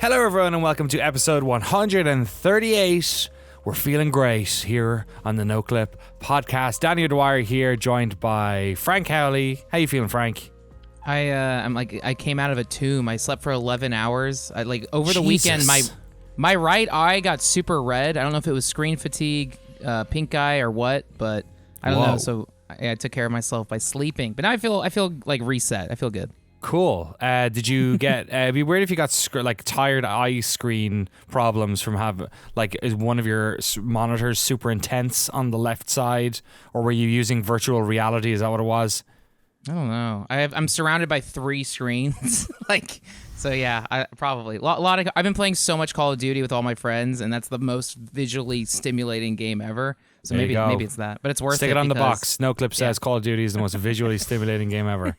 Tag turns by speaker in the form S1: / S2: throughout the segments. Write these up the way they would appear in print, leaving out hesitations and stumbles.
S1: Hello everyone and welcome to episode 138. We're feeling great here on the Noclip podcast. Danny O'Dwyer here, joined by Frank Howley. How you feeling, Frank?
S2: I came out of a tomb. I slept for 11 hours. Over the weekend, my right eye got super red. I don't know if it was screen fatigue, pink eye, or what, but I don't know. So I took care of myself by sleeping. But now I feel like reset. I feel good.
S1: Cool. Did you get? It'd be weird if you got tired eye screen problems from having is one of your monitors super intense on the left side, or were you using virtual reality? Is that what it was?
S2: I don't know. I'm surrounded by 3 screens. I probably I've been playing so much Call of Duty with all my friends, and that's the most visually stimulating game ever. So maybe it's that, but it's worth it.
S1: Stick it on the box. Noclip says Call of Duty is the most visually stimulating game ever.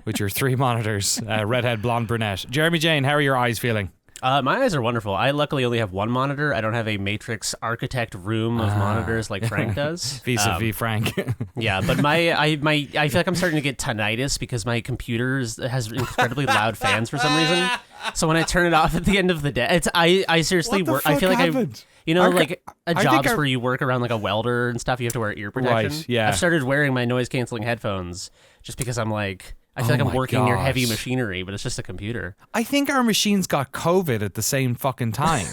S1: With your 3 monitors, redhead, blonde, brunette. Jeremy Jane, how are your eyes feeling?
S3: My eyes are wonderful. I luckily only have 1 monitor. I don't have a Matrix architect room of monitors like Frank does.
S1: Vis-a-vis Frank.
S3: Yeah, but I feel like I'm starting to get tinnitus because my computer has incredibly loud fans for some reason. So when I turn it off at the end of the day, I seriously work. I feel like
S1: happened?
S3: Jobs where you work around like a welder and stuff, you have to wear ear protection.
S1: Right, yeah.
S3: I've started wearing my noise canceling headphones just because I'm like, I feel like I'm working near heavy machinery, but it's just a computer.
S1: I think our machines got COVID at the same fucking time.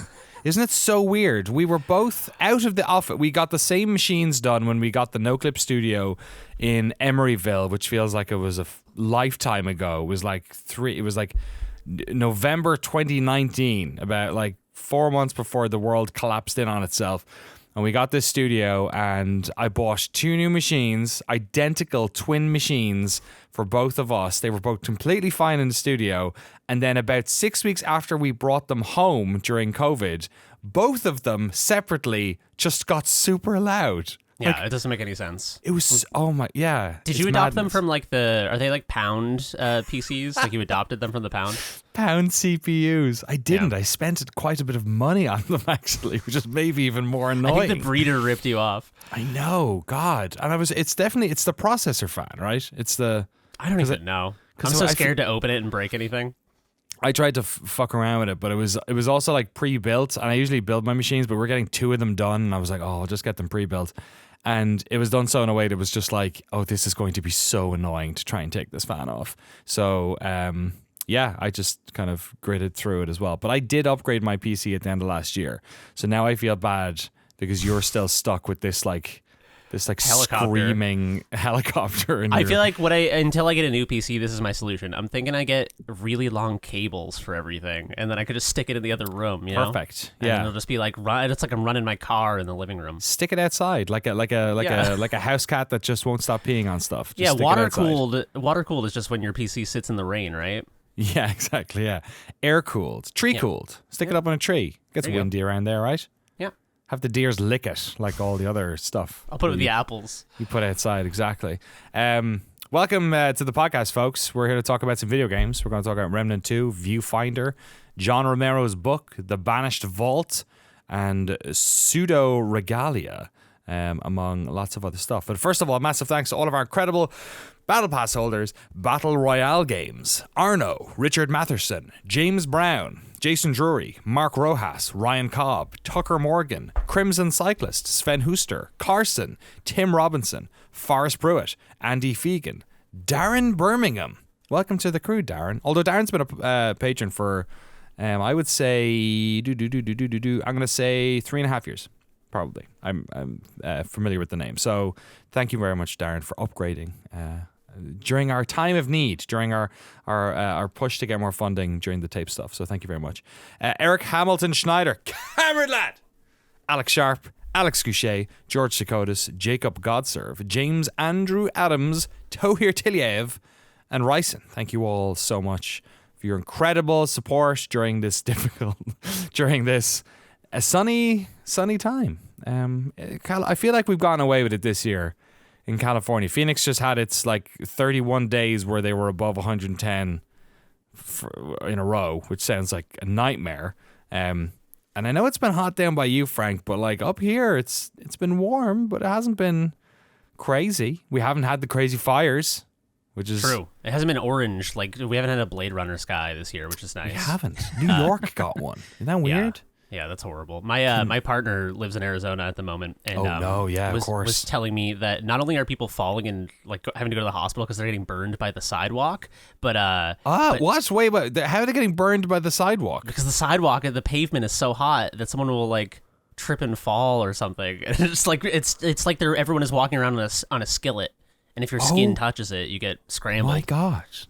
S1: Isn't it so weird? We were both out of the office. We got the same machines done when we got the Noclip studio in Emeryville, which feels like it was a lifetime ago. It was like November 2019, about 4 months before the world collapsed in on itself. And we got this studio, and I bought 2 new machines, identical twin machines for both of us. They were both completely fine in the studio. And then about 6 weeks after we brought them home during COVID, both of them separately just got super loud.
S3: Yeah, it doesn't make any sense.
S1: It was,
S3: Did you adopt them from are they like pound PCs? Like you adopted them from the pound?
S1: Pound CPUs. I didn't. Yeah. I spent quite a bit of money on them actually, which is maybe even more annoying.
S3: I think the breeder ripped you off.
S1: I know, God. And it's the processor fan, right?
S3: I don't even know. I'm so scared to open it and break anything.
S1: I tried to fuck around with it, but it was also pre-built, and I usually build my machines, but we're getting 2 of them done, and I was like, I'll just get them pre-built. And it was done so in a way that was just this is going to be so annoying to try and take this fan off. So, I just kind of gritted through it as well. But I did upgrade my PC at the end of last year. So now I feel bad because you're still stuck with this screaming helicopter.
S3: I feel like until I get a new PC, this is my solution. I'm thinking I get really long cables for everything, and then I could just stick it in the other room.
S1: Perfect.
S3: And it'll just be it's like I'm running my car in the living room.
S1: Stick it outside, like a house cat that just won't stop peeing on stuff. Just
S3: water cooled. Water cooled is just when your PC sits in the rain, right?
S1: Yeah, exactly. Yeah, air cooled, tree cooled. Stick it up on a tree. Gets windy around there, right? Have the deers lick it like all the other stuff.
S3: I'll put it with the apples.
S1: You put outside, exactly. Welcome to the podcast, folks. We're here to talk about some video games. We're going to talk about Remnant 2, Viewfinder, John Romero's book, The Banished Vault, and Pseudoregalia, among lots of other stuff. But first of all, massive thanks to all of our incredible Battle Pass holders, Battle Royale Games, Arno, Richard Matherson, James Brown, Jason Drury, Mark Rojas, Ryan Cobb, Tucker Morgan, Crimson Cyclist, Sven Huster, Carson, Tim Robinson, Forrest Pruitt, Andy Fegan, Darren Birmingham. Welcome to the crew, Darren. Although Darren's been a patron for, I would say, I'm going to say 3.5 years. Probably. I'm familiar with the name. So thank you very much, Darren, for upgrading during our time of need, during our push to get more funding during the tape stuff. So thank you very much. Eric Hamilton Schneider, Cameron Lad, Alex Sharp, Alex Goucher, George Sakotis, Jacob Godserve, James Andrew Adams, Tohir Tiliev, and Ryson. Thank you all so much for your incredible support during this a sunny time. I feel like we've gotten away with it this year in California. Phoenix just had its 31 days where they were above 110 in a row, which sounds like a nightmare. And I know it's been hot down by you, Frank, but up here it's been warm, but it hasn't been crazy. We haven't had the crazy fires. which is
S3: true. It hasn't been orange. Like we haven't had a Blade Runner sky this year, which is nice.
S1: We haven't. New York got one. Isn't that weird?
S3: Yeah, that's horrible. My partner lives in Arizona at the moment, and
S1: of course,
S3: was telling me that not only are people falling and like having to go to the hospital because they're getting burned by the sidewalk, but
S1: what? Wait, how are they getting burned by the sidewalk?
S3: Because the sidewalk and the pavement is so hot that someone will like trip and fall or something. It's like it's like everyone is walking around on a skillet, and if your skin touches it, you get scrambled.
S1: My gosh,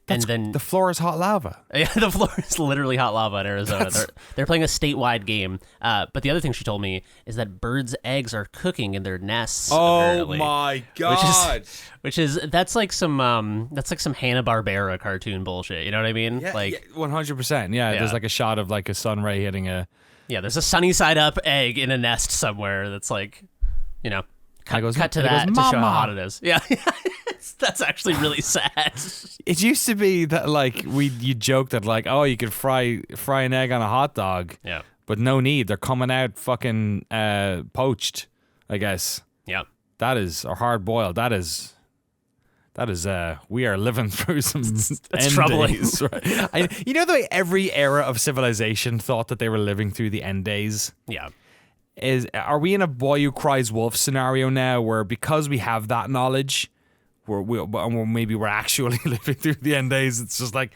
S3: and then
S1: the floor is hot lava.
S3: Yeah, the floor is literally hot lava in Arizona. They're playing a statewide game. But the other thing she told me is that birds' eggs are cooking in their nests. Apparently,
S1: my god!
S3: That's like some Hanna-Barbera cartoon bullshit. You know what I mean?
S1: Yeah,
S3: like
S1: 100%. Yeah, there's like a shot of like a sun ray hitting a.
S3: Yeah, there's a sunny side up egg in a nest somewhere. That's like, cut to that to show how hot it is. Yeah. That's actually really sad.
S1: It used to be that like you joke that like, oh, you could fry an egg on a hot dog.
S3: Yeah.
S1: But no need. They're coming out fucking poached, I guess.
S3: Yeah.
S1: That is, or hard boiled. That is we are living through some end
S3: troubling.
S1: days. Right? You know the way every era of civilization thought that they were living through the end days?
S3: Yeah.
S1: Are we in a boy who cries wolf scenario now where because we have that knowledge, maybe we're actually living through the end days? It's just like,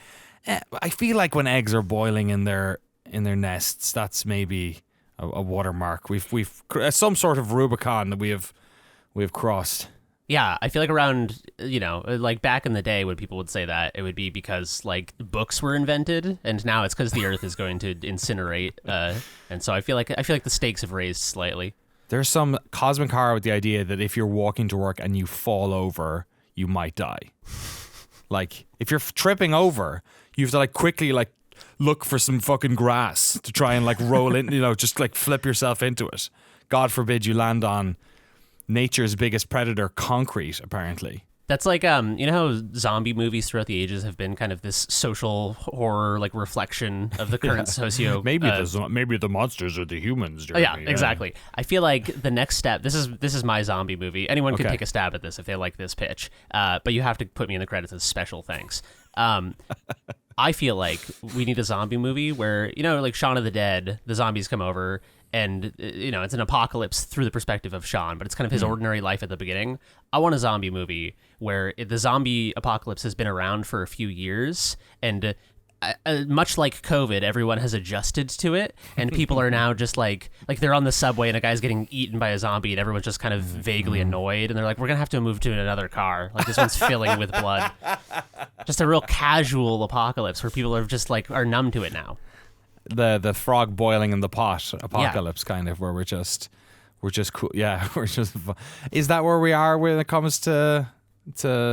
S1: I feel like when eggs are boiling in their nests, that's maybe a watermark. We've some sort of Rubicon that we have crossed.
S3: Yeah, I feel like around, like back in the day when people would say that, it would be because like books were invented, and now it's because the Earth is going to incinerate, and so I feel like the stakes have raised slightly.
S1: There's some cosmic horror with the idea that if you're walking to work and you fall over, you might die. Like if you're tripping over, you have to like quickly like look for some fucking grass to try and like roll in, just like flip yourself into it. God forbid you land on nature's biggest predator, concrete, apparently.
S3: That's like, how zombie movies throughout the ages have been kind of this social horror, like reflection of the current socio.
S1: Maybe the monsters are the humans.
S3: Jeremy. Yeah, exactly. I feel like the next step. This is my zombie movie. Anyone can take a stab at this if they like this pitch. But you have to put me in the credits as special thanks. I feel like we need a zombie movie where like Shaun of the Dead, the zombies come over. And, it's an apocalypse through the perspective of Sean, but it's kind of his ordinary life at the beginning. I want a zombie movie where the zombie apocalypse has been around for a few years, and much like COVID, everyone has adjusted to it, and people are now just like they're on the subway and a guy's getting eaten by a zombie, and everyone's just kind of vaguely annoyed, and they're like, we're going to have to move to another car. Like, this one's filling with blood. Just a real casual apocalypse where people are just like, are numb to it now.
S1: The frog boiling in the pot apocalypse, kind of, where we're just cool. Yeah, is that where we are when it comes to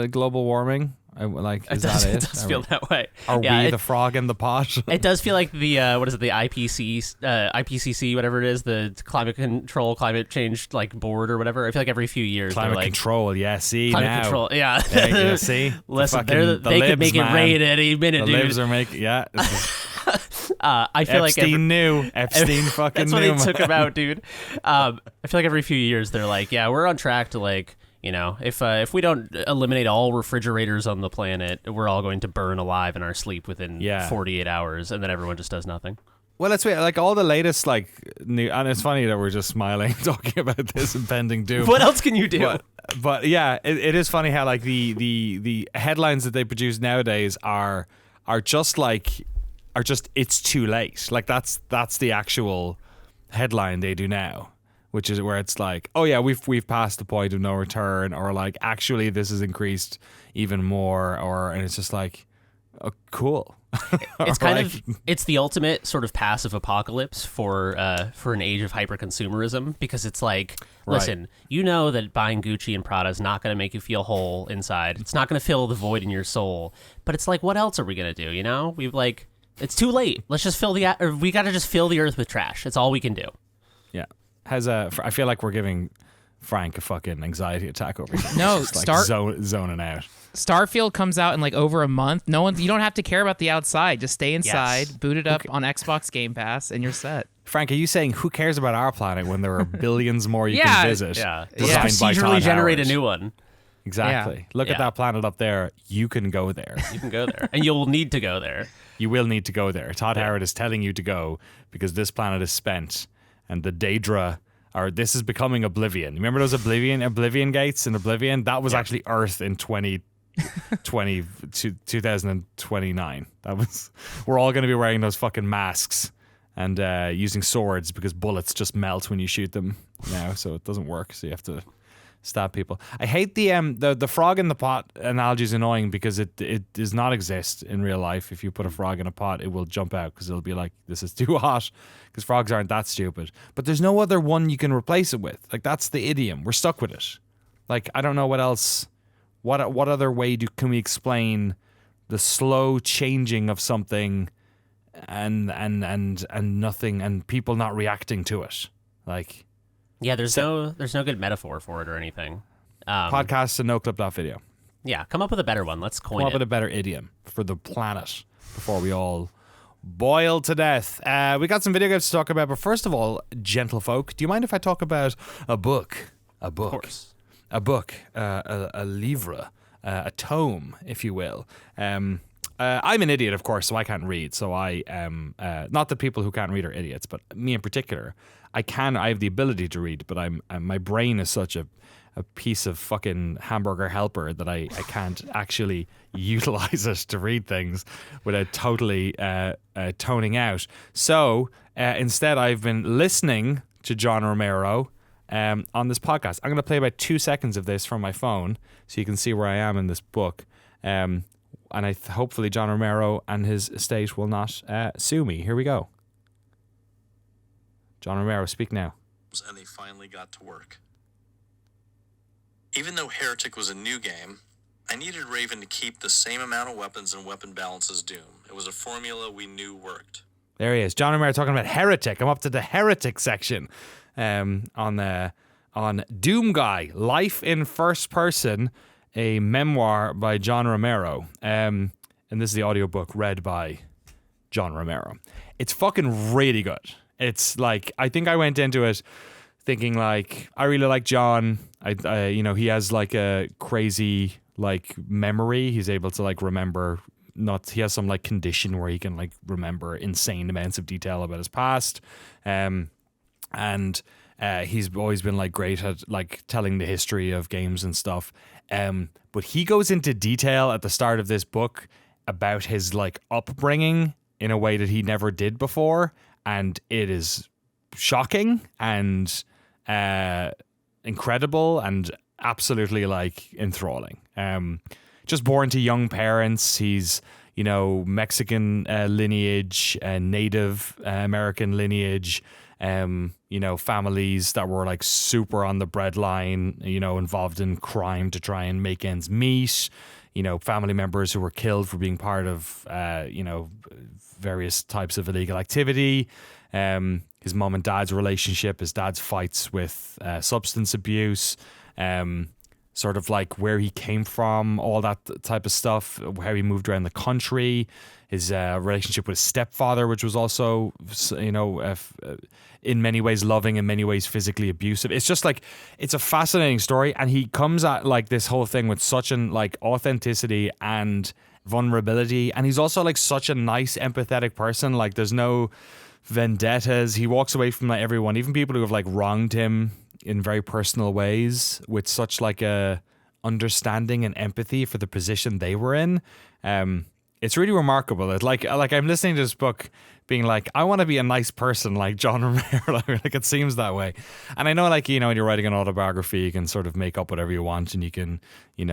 S1: global warming? It
S3: does feel that way.
S1: Are we the frog in the pot?
S3: It does feel like the the IPCC, whatever it is, the climate change like board or whatever. I feel like every few years
S1: climate control. Yeah, see climate now.
S3: Control. Yeah,
S1: see.
S3: Listen, they could make it rain at any minute.
S1: The
S3: dude.
S1: libs are making
S3: I feel
S1: Epstein
S3: like
S1: Epstein fucking
S3: that's
S1: knew.
S3: what they took him out, dude. I feel like every few years they're like, yeah, we're on track to like, if we don't eliminate all refrigerators on the planet, we're all going to burn alive in our sleep within 48 hours, and then everyone just does nothing.
S1: Well, let's wait. Like all the latest, like new, and it's funny that we're just smiling talking about this impending doom.
S3: What else can you do?
S1: But yeah, it is funny how like the headlines that they produce nowadays are just it's too late. Like that's the actual headline they do now, which is where it's like, oh yeah, we've passed the point of no return, or like actually this has increased even more, and it's just like, oh, cool.
S3: It's kind of it's the ultimate sort of passive apocalypse for an age of hyper-consumerism, because it's like, listen, you know that buying Gucci and Prada is not going to make you feel whole inside. It's not going to fill the void in your soul. But it's like, what else are we going to do? We've like, it's too late. Let's just we got to just fill the earth with trash. That's all we can do.
S1: Yeah. I feel like we're giving Frank a fucking anxiety attack over here.
S2: No,
S1: zoning out.
S2: Starfield comes out in like over a month. You don't have to care about the outside. Just stay inside, boot it up on Xbox Game Pass, and you're set.
S1: Frank, are you saying who cares about our planet when there are billions more you can visit?
S3: Yeah.
S1: Designed by
S3: Procedurally
S1: Todd
S3: generate
S1: Howard?
S3: a new one.
S1: Exactly. Look at that planet up there. You can go there.
S3: You can go there. And you'll need to go there.
S1: You will need to go there. Todd Howard is telling you to go because this planet is spent and the Daedra this is becoming Oblivion. Remember those Oblivion gates in Oblivion? That was actually Earth in 2029. We're all going to be wearing those fucking masks and using swords because bullets just melt when you shoot them now, so it doesn't work. So you have to stab people. I hate the frog in the pot analogy is annoying because it does not exist in real life. If you put a frog in a pot, it will jump out because it'll be like, this is too hot, because frogs aren't that stupid. But there's no other one you can replace it with. Like, that's the idiom. We're stuck with it. Like, I don't know what else. What other way can we explain the slow changing of something and nothing and people not reacting to it? Like,
S3: yeah, there's no good metaphor for it or anything.
S1: Podcast and noclip.video.
S3: Yeah, come up with a better one. Let's coin it.
S1: Come up with a better idiom for the planet before we all boil to death. We got some video games to talk about, but first of all, gentlefolk, do you mind if I talk about a book?
S3: Of course.
S1: A book, a livre, a tome, if you will. I'm an idiot, of course, so I can't read. So I am not that people who can't read are idiots, but me in particular, I have the ability to read, but my brain is such a piece of fucking hamburger helper that I can't actually utilize it to read things without totally toning out. So instead, I've been listening to John Romero on this podcast. I'm going to play about 2 seconds of this from my phone so you can see where I am in this book. And hopefully John Romero and his estate will not sue me. Here we go. John Romero, speak now.
S4: And they finally got to work. Even though Heretic was a new game, I needed Raven to keep the same amount of weapons and weapon balance as Doom. It was a formula we knew worked.
S1: There he is. John Romero talking about Heretic. I'm up to the Heretic section on Doom Guy, Life in First Person, a memoir by John Romero. And this is the audiobook read by John Romero. It's fucking really good. It's like, I think I went into it thinking like, I really like John. He has like a crazy like memory. He's able to like remember he has some like condition where he can like remember insane amounts of detail about his past. And he's always been like great at like telling the history of games and stuff. But he goes into detail at the start of this book about his like upbringing in a way that he never did before. And it is shocking and incredible and absolutely like enthralling. Just born to young parents. He's, Mexican lineage, Native American lineage, families that were like super on the breadline, involved in crime to try and make ends meet, family members who were killed for being part of, various types of illegal activity. His mom and dad's relationship, his dad's fights with substance abuse, sort of like where he came from, all that type of stuff, how he moved around the country, his relationship with his stepfather, which was also, in many ways loving, in many ways physically abusive. It's just like, it's a fascinating story. And he comes at like this whole thing with such an like authenticity and vulnerability. And he's also like such a nice, empathetic person. Like there's no vendettas. He walks away from like everyone, even people who have like wronged him in very personal ways, with such like a understanding and empathy for the position they were in. It's really remarkable. It's like I'm listening to this book being like, I want to be a nice person like John Romero. Like it seems that way. And I know like, when you're writing an autobiography, you can sort of make up whatever you want and you can,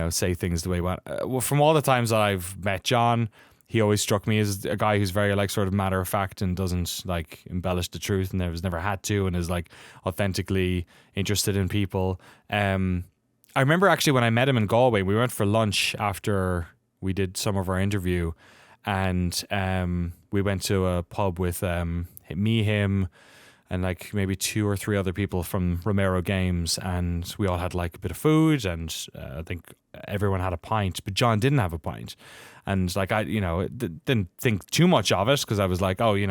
S1: say things the way you want. Well, from all the times that I've met John, he always struck me as a guy who's very like sort of matter of fact and doesn't like embellish the truth and has never had to, and is like authentically interested in people. I remember actually when I met him in Galway, we went for lunch after we did some of our interview, and we went to a pub with me, him, and like maybe 2 or 3 other people from Romero Games, and we all had like a bit of food, and I think everyone had a pint, but John didn't have a pint. And like I, didn't think too much of it because I was like, oh, he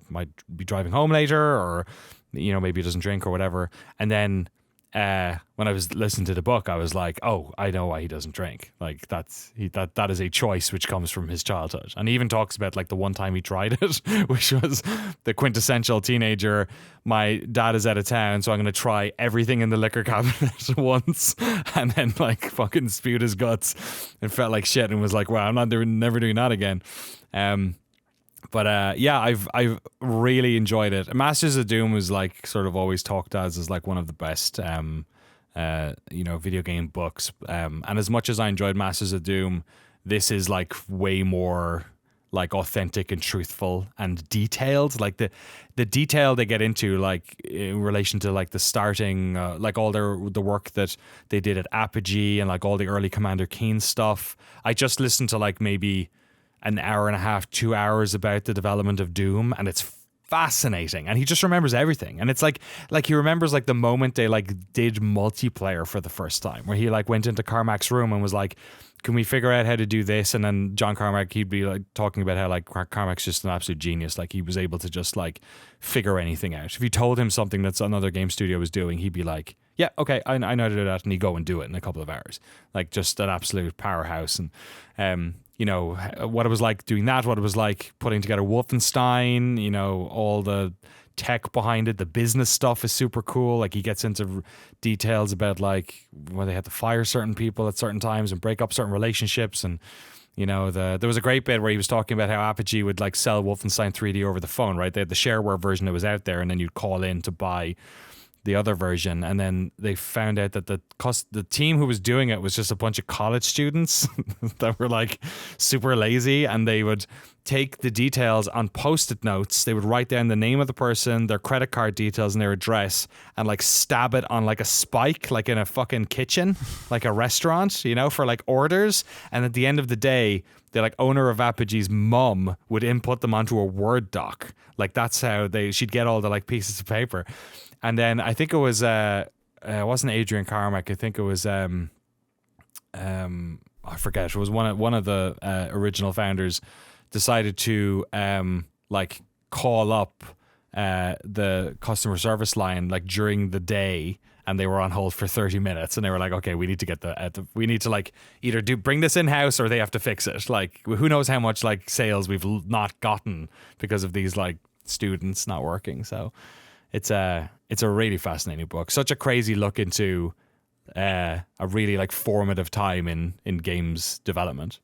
S1: might be driving home later, or maybe he doesn't drink or whatever. And then when I was listening to the book, I was like, oh, I know why he doesn't drink. Like that is a choice which comes from his childhood. And he even talks about like the one time he tried it, which was the quintessential teenager. My dad is out of town, so I'm going to try everything in the liquor cabinet once, and then like fucking spewed his guts and felt like shit and was like, wow, I'm never doing that again. But yeah, I've really enjoyed it. Masters of Doom was like sort of always talked as like one of the best video game books. And as much as I enjoyed Masters of Doom, this is like way more like authentic and truthful and detailed. Like the detail they get into, like in relation to like the starting, like all the work that they did at Apogee and like all the early Commander Keen stuff. I just listened to like maybe an hour and a half, 2 hours about the development of Doom, and it's fascinating. And he just remembers everything. And it's like he remembers like the moment they like did multiplayer for the first time, where he like went into Carmack's room and was like, can we figure out how to do this? And then John Carmack, he'd be like talking about how like Carmack's just an absolute genius. Like he was able to just like figure anything out. If you told him something that's another game studio was doing, he'd be like, yeah, okay, I know how to do that. And he'd go and do it in a couple of hours. Like just an absolute powerhouse. And, you know, what it was like doing that, what it was like putting together Wolfenstein, you know, all the tech behind it, the business stuff is super cool. Like he gets into details about like when they had to fire certain people at certain times and break up certain relationships. And, you know, there was a great bit where he was talking about how Apogee would like sell Wolfenstein 3D over the phone, right? They had the shareware version that was out there, and then you'd call in to buy the other version, and then they found out that the team who was doing it was just a bunch of college students that were like super lazy, and they would take the details on post-it notes. They would write down the name of the person, their credit card details, and their address, and like stab it on like a spike, like in a fucking kitchen, like a restaurant, you know, for like orders. And at the end of the day, the like owner of Apogee's mum would input them onto a Word doc. Like that's how she'd get all the like pieces of paper. And then I think it was it wasn't Adrian Carmack. I think it was I forget. It was one of the original founders decided to like call up the customer service line like during the day, and they were on hold for 30 minutes, and they were like, okay, we need to get we need to like either bring this in house or they have to fix it. Like who knows how much like sales we've not gotten because of these like students not working. So it's a really fascinating book. Such a crazy look into a really like formative time in games development.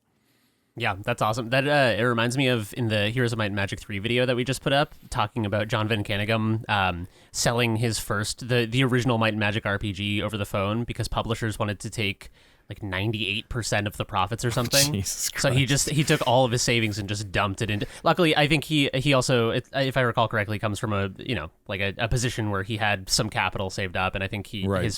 S3: Yeah, that's awesome. That it reminds me of in the Heroes of Might and Magic 3 video that we just put up, talking about John Van Canegum selling his first the original Might and Magic RPG over the phone because publishers wanted to take like 98% of the profits or something.
S1: Jesus Christ.
S3: So he took all of his savings and just dumped it into. Luckily, I think he also, if I recall correctly, comes from a position where he had some capital saved up, and I think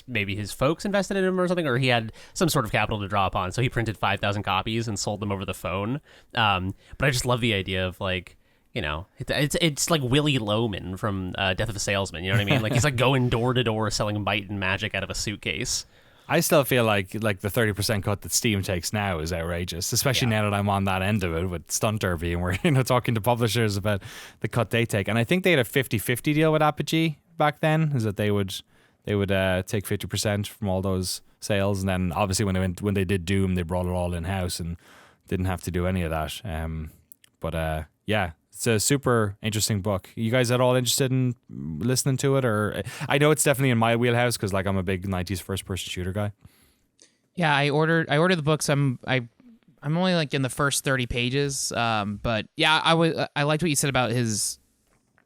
S3: maybe his folks invested in him or something, or he had some sort of capital to draw upon. So he printed 5,000 copies and sold them over the phone. But I just love the idea of like, you know, it's like Willie Loman from Death of a Salesman. You know what I mean? Like he's like going door to door selling Might and Magic out of a suitcase.
S1: I still feel like the 30% cut that Steam takes now is outrageous, especially now that I'm on that end of it with Stunt Derby, and we're talking to publishers about the cut they take. And I think they had a 50-50 deal with Apogee back then, is that they would take 50% from all those sales, and then obviously when they did Doom, they brought it all in house and didn't have to do any of that. But yeah. It's a super interesting book. You guys at all interested in listening to it? Or I know it's definitely in my wheelhouse because like I'm a big 90s first-person shooter guy.
S2: Yeah, I ordered the books. I'm only like in the first 30 pages. But yeah, I liked what you said about his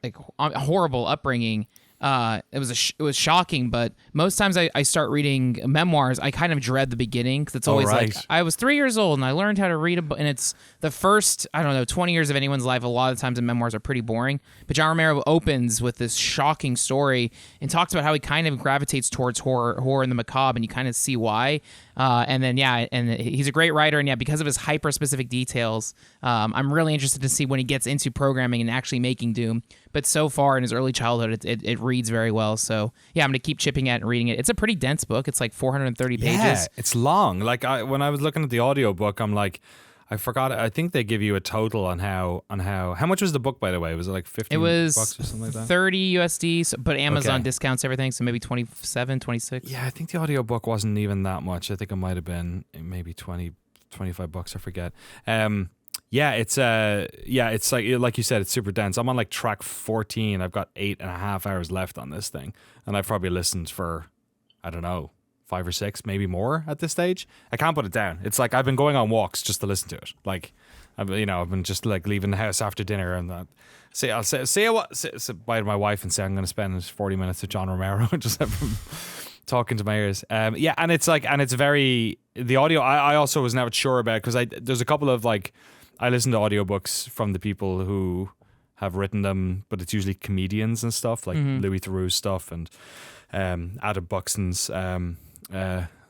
S2: like horrible upbringing. It was shocking, but most times I start reading memoirs, I kind of dread the beginning because it's always like I was 3 years old and I learned how to read a book, and it's the first 20 years of anyone's life. A lot of times in memoirs are pretty boring, but John Romero opens with this shocking story and talks about how he kind of gravitates towards horror and the macabre, and you kind of see why. And then and he's a great writer, and because of his hyper specific details, I'm really interested to see when he gets into programming and actually making Doom. But so far in his early childhood, it reads very well. So yeah, I'm gonna keep chipping at and reading it. It's a pretty dense book. It's like 430 pages.
S1: Yeah, it's long. Like when I was looking at the audiobook, I'm like, I forgot. I think they give you a total on how much was the book, by the way? Was it like $15 or something like that?
S2: 30 USD, but Amazon discounts everything, so maybe 27, 26.
S1: Yeah, I think the audiobook wasn't even that much. I think it might have been maybe $20, $25, I forget. It's like you said, it's super dense. I'm on like track 14. I've got 8.5 hours left on this thing, and I've probably listened for, I don't know, 5 or 6, maybe more at this stage. I can't put it down. It's like I've been going on walks just to listen to it. Like, I've been just like leaving the house after dinner and that. Say bye to my wife and say I'm going to spend 40 minutes with John Romero and just have him talking to my ears. And it's very, the audio. I also was never sure about, because there's a couple of like, I listen to audiobooks from the people who have written them, but it's usually comedians and stuff like Louis Theroux's stuff and Adam Buxton's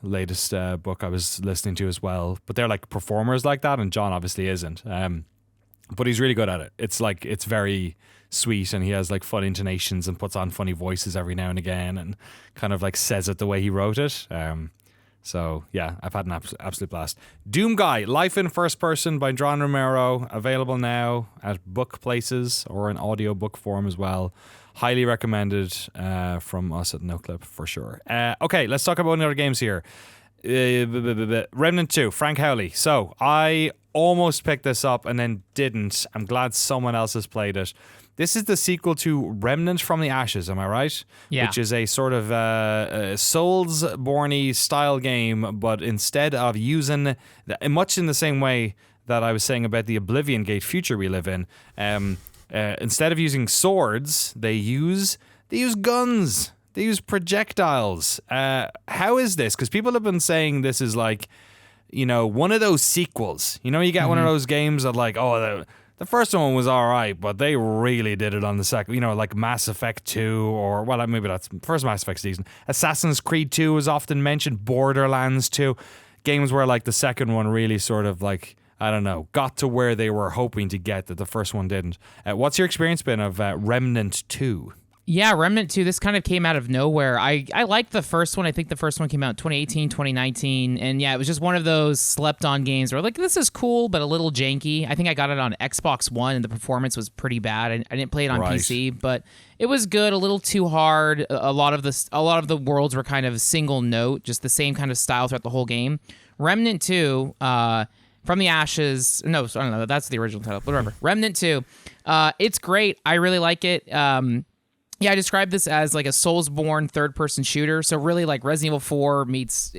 S1: latest book I was listening to as well. But they're like performers like that, and John obviously isn't. But he's really good at it. It's like, it's very sweet, and he has like fun intonations and puts on funny voices every now and again and kind of like says it the way he wrote it. So yeah, I've had an absolute blast. Doom Guy, Life in First Person by John Romero, available now at book places or in audiobook form as well. Highly recommended from us at Noclip for sure. Okay, let's talk about one of our games here. Remnant 2, Frank Howley. So I almost picked this up and then didn't. I'm glad someone else has played it. This is the sequel to Remnant from the Ashes, am I right?
S2: Yeah.
S1: Which is a sort of Soulsborne-y style game, but instead of using, much in the same way that I was saying about the Oblivion Gate future we live in, instead of using swords, they use guns. They use projectiles. How is this? Because people have been saying this is like, one of those sequels. You get one of those games that like, the first one was all right, but they really did it on the second. Like Mass Effect 2, or maybe that's first Mass Effect's decent. Assassin's Creed 2 is often mentioned. Borderlands 2, games where like the second one really sort of like, I don't know, got to where they were hoping to get that the first one didn't. What's your experience been of Remnant 2?
S2: Yeah, Remnant 2, this kind of came out of nowhere. I liked the first one. I think the first one came out in 2018, 2019. And yeah, it was just one of those slept-on games where like, this is cool, but a little janky. I think I got it on Xbox One, and the performance was pretty bad. I didn't play it on PC, but it was good, a little too hard. A lot of the worlds were kind of single note, just the same kind of style throughout the whole game. Remnant 2, From the Ashes. No, I don't know. That's the original title. Whatever. Remnant 2. It's great. I really like it. Yeah, I describe this as like a Soulsborne third-person shooter. So really like Resident Evil 4 meets,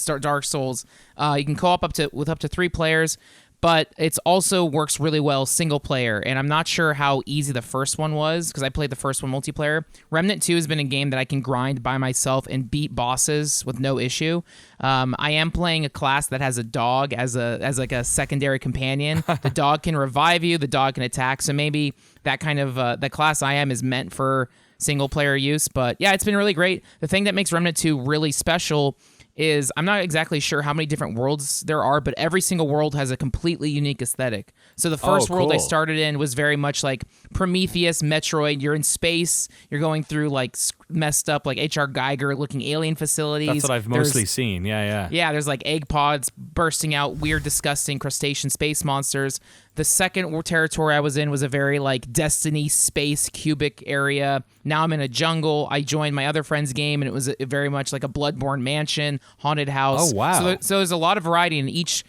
S2: Dark Souls. You can co-op with up to 3 players, but it also works really well single player. And I'm not sure how easy the first one was because I played the first one multiplayer. Remnant 2 has been a game that I can grind by myself and beat bosses with no issue. I am playing a class that has a dog as like a secondary companion. The dog can revive you. The dog can attack. So maybe that kind of the class I am is meant for single player use. But yeah, it's been really great. The thing that makes Remnant 2 really special is I'm not exactly sure how many different worlds there are, but every single world has a completely unique aesthetic. So the first world I started in was very much like Prometheus, Metroid. You're in space. You're going through like messed up like H.R. Geiger looking alien facilities.
S1: That's what I've mostly seen. Yeah.
S2: Yeah, there's like egg pods bursting out, weird, disgusting crustacean space monsters. The second territory I was in was a very like Destiny space cubic area. Now I'm in a jungle. I joined my other friend's game, and it was very much like a Bloodborne mansion, haunted house.
S1: Oh, wow.
S2: So there's a lot of variety in each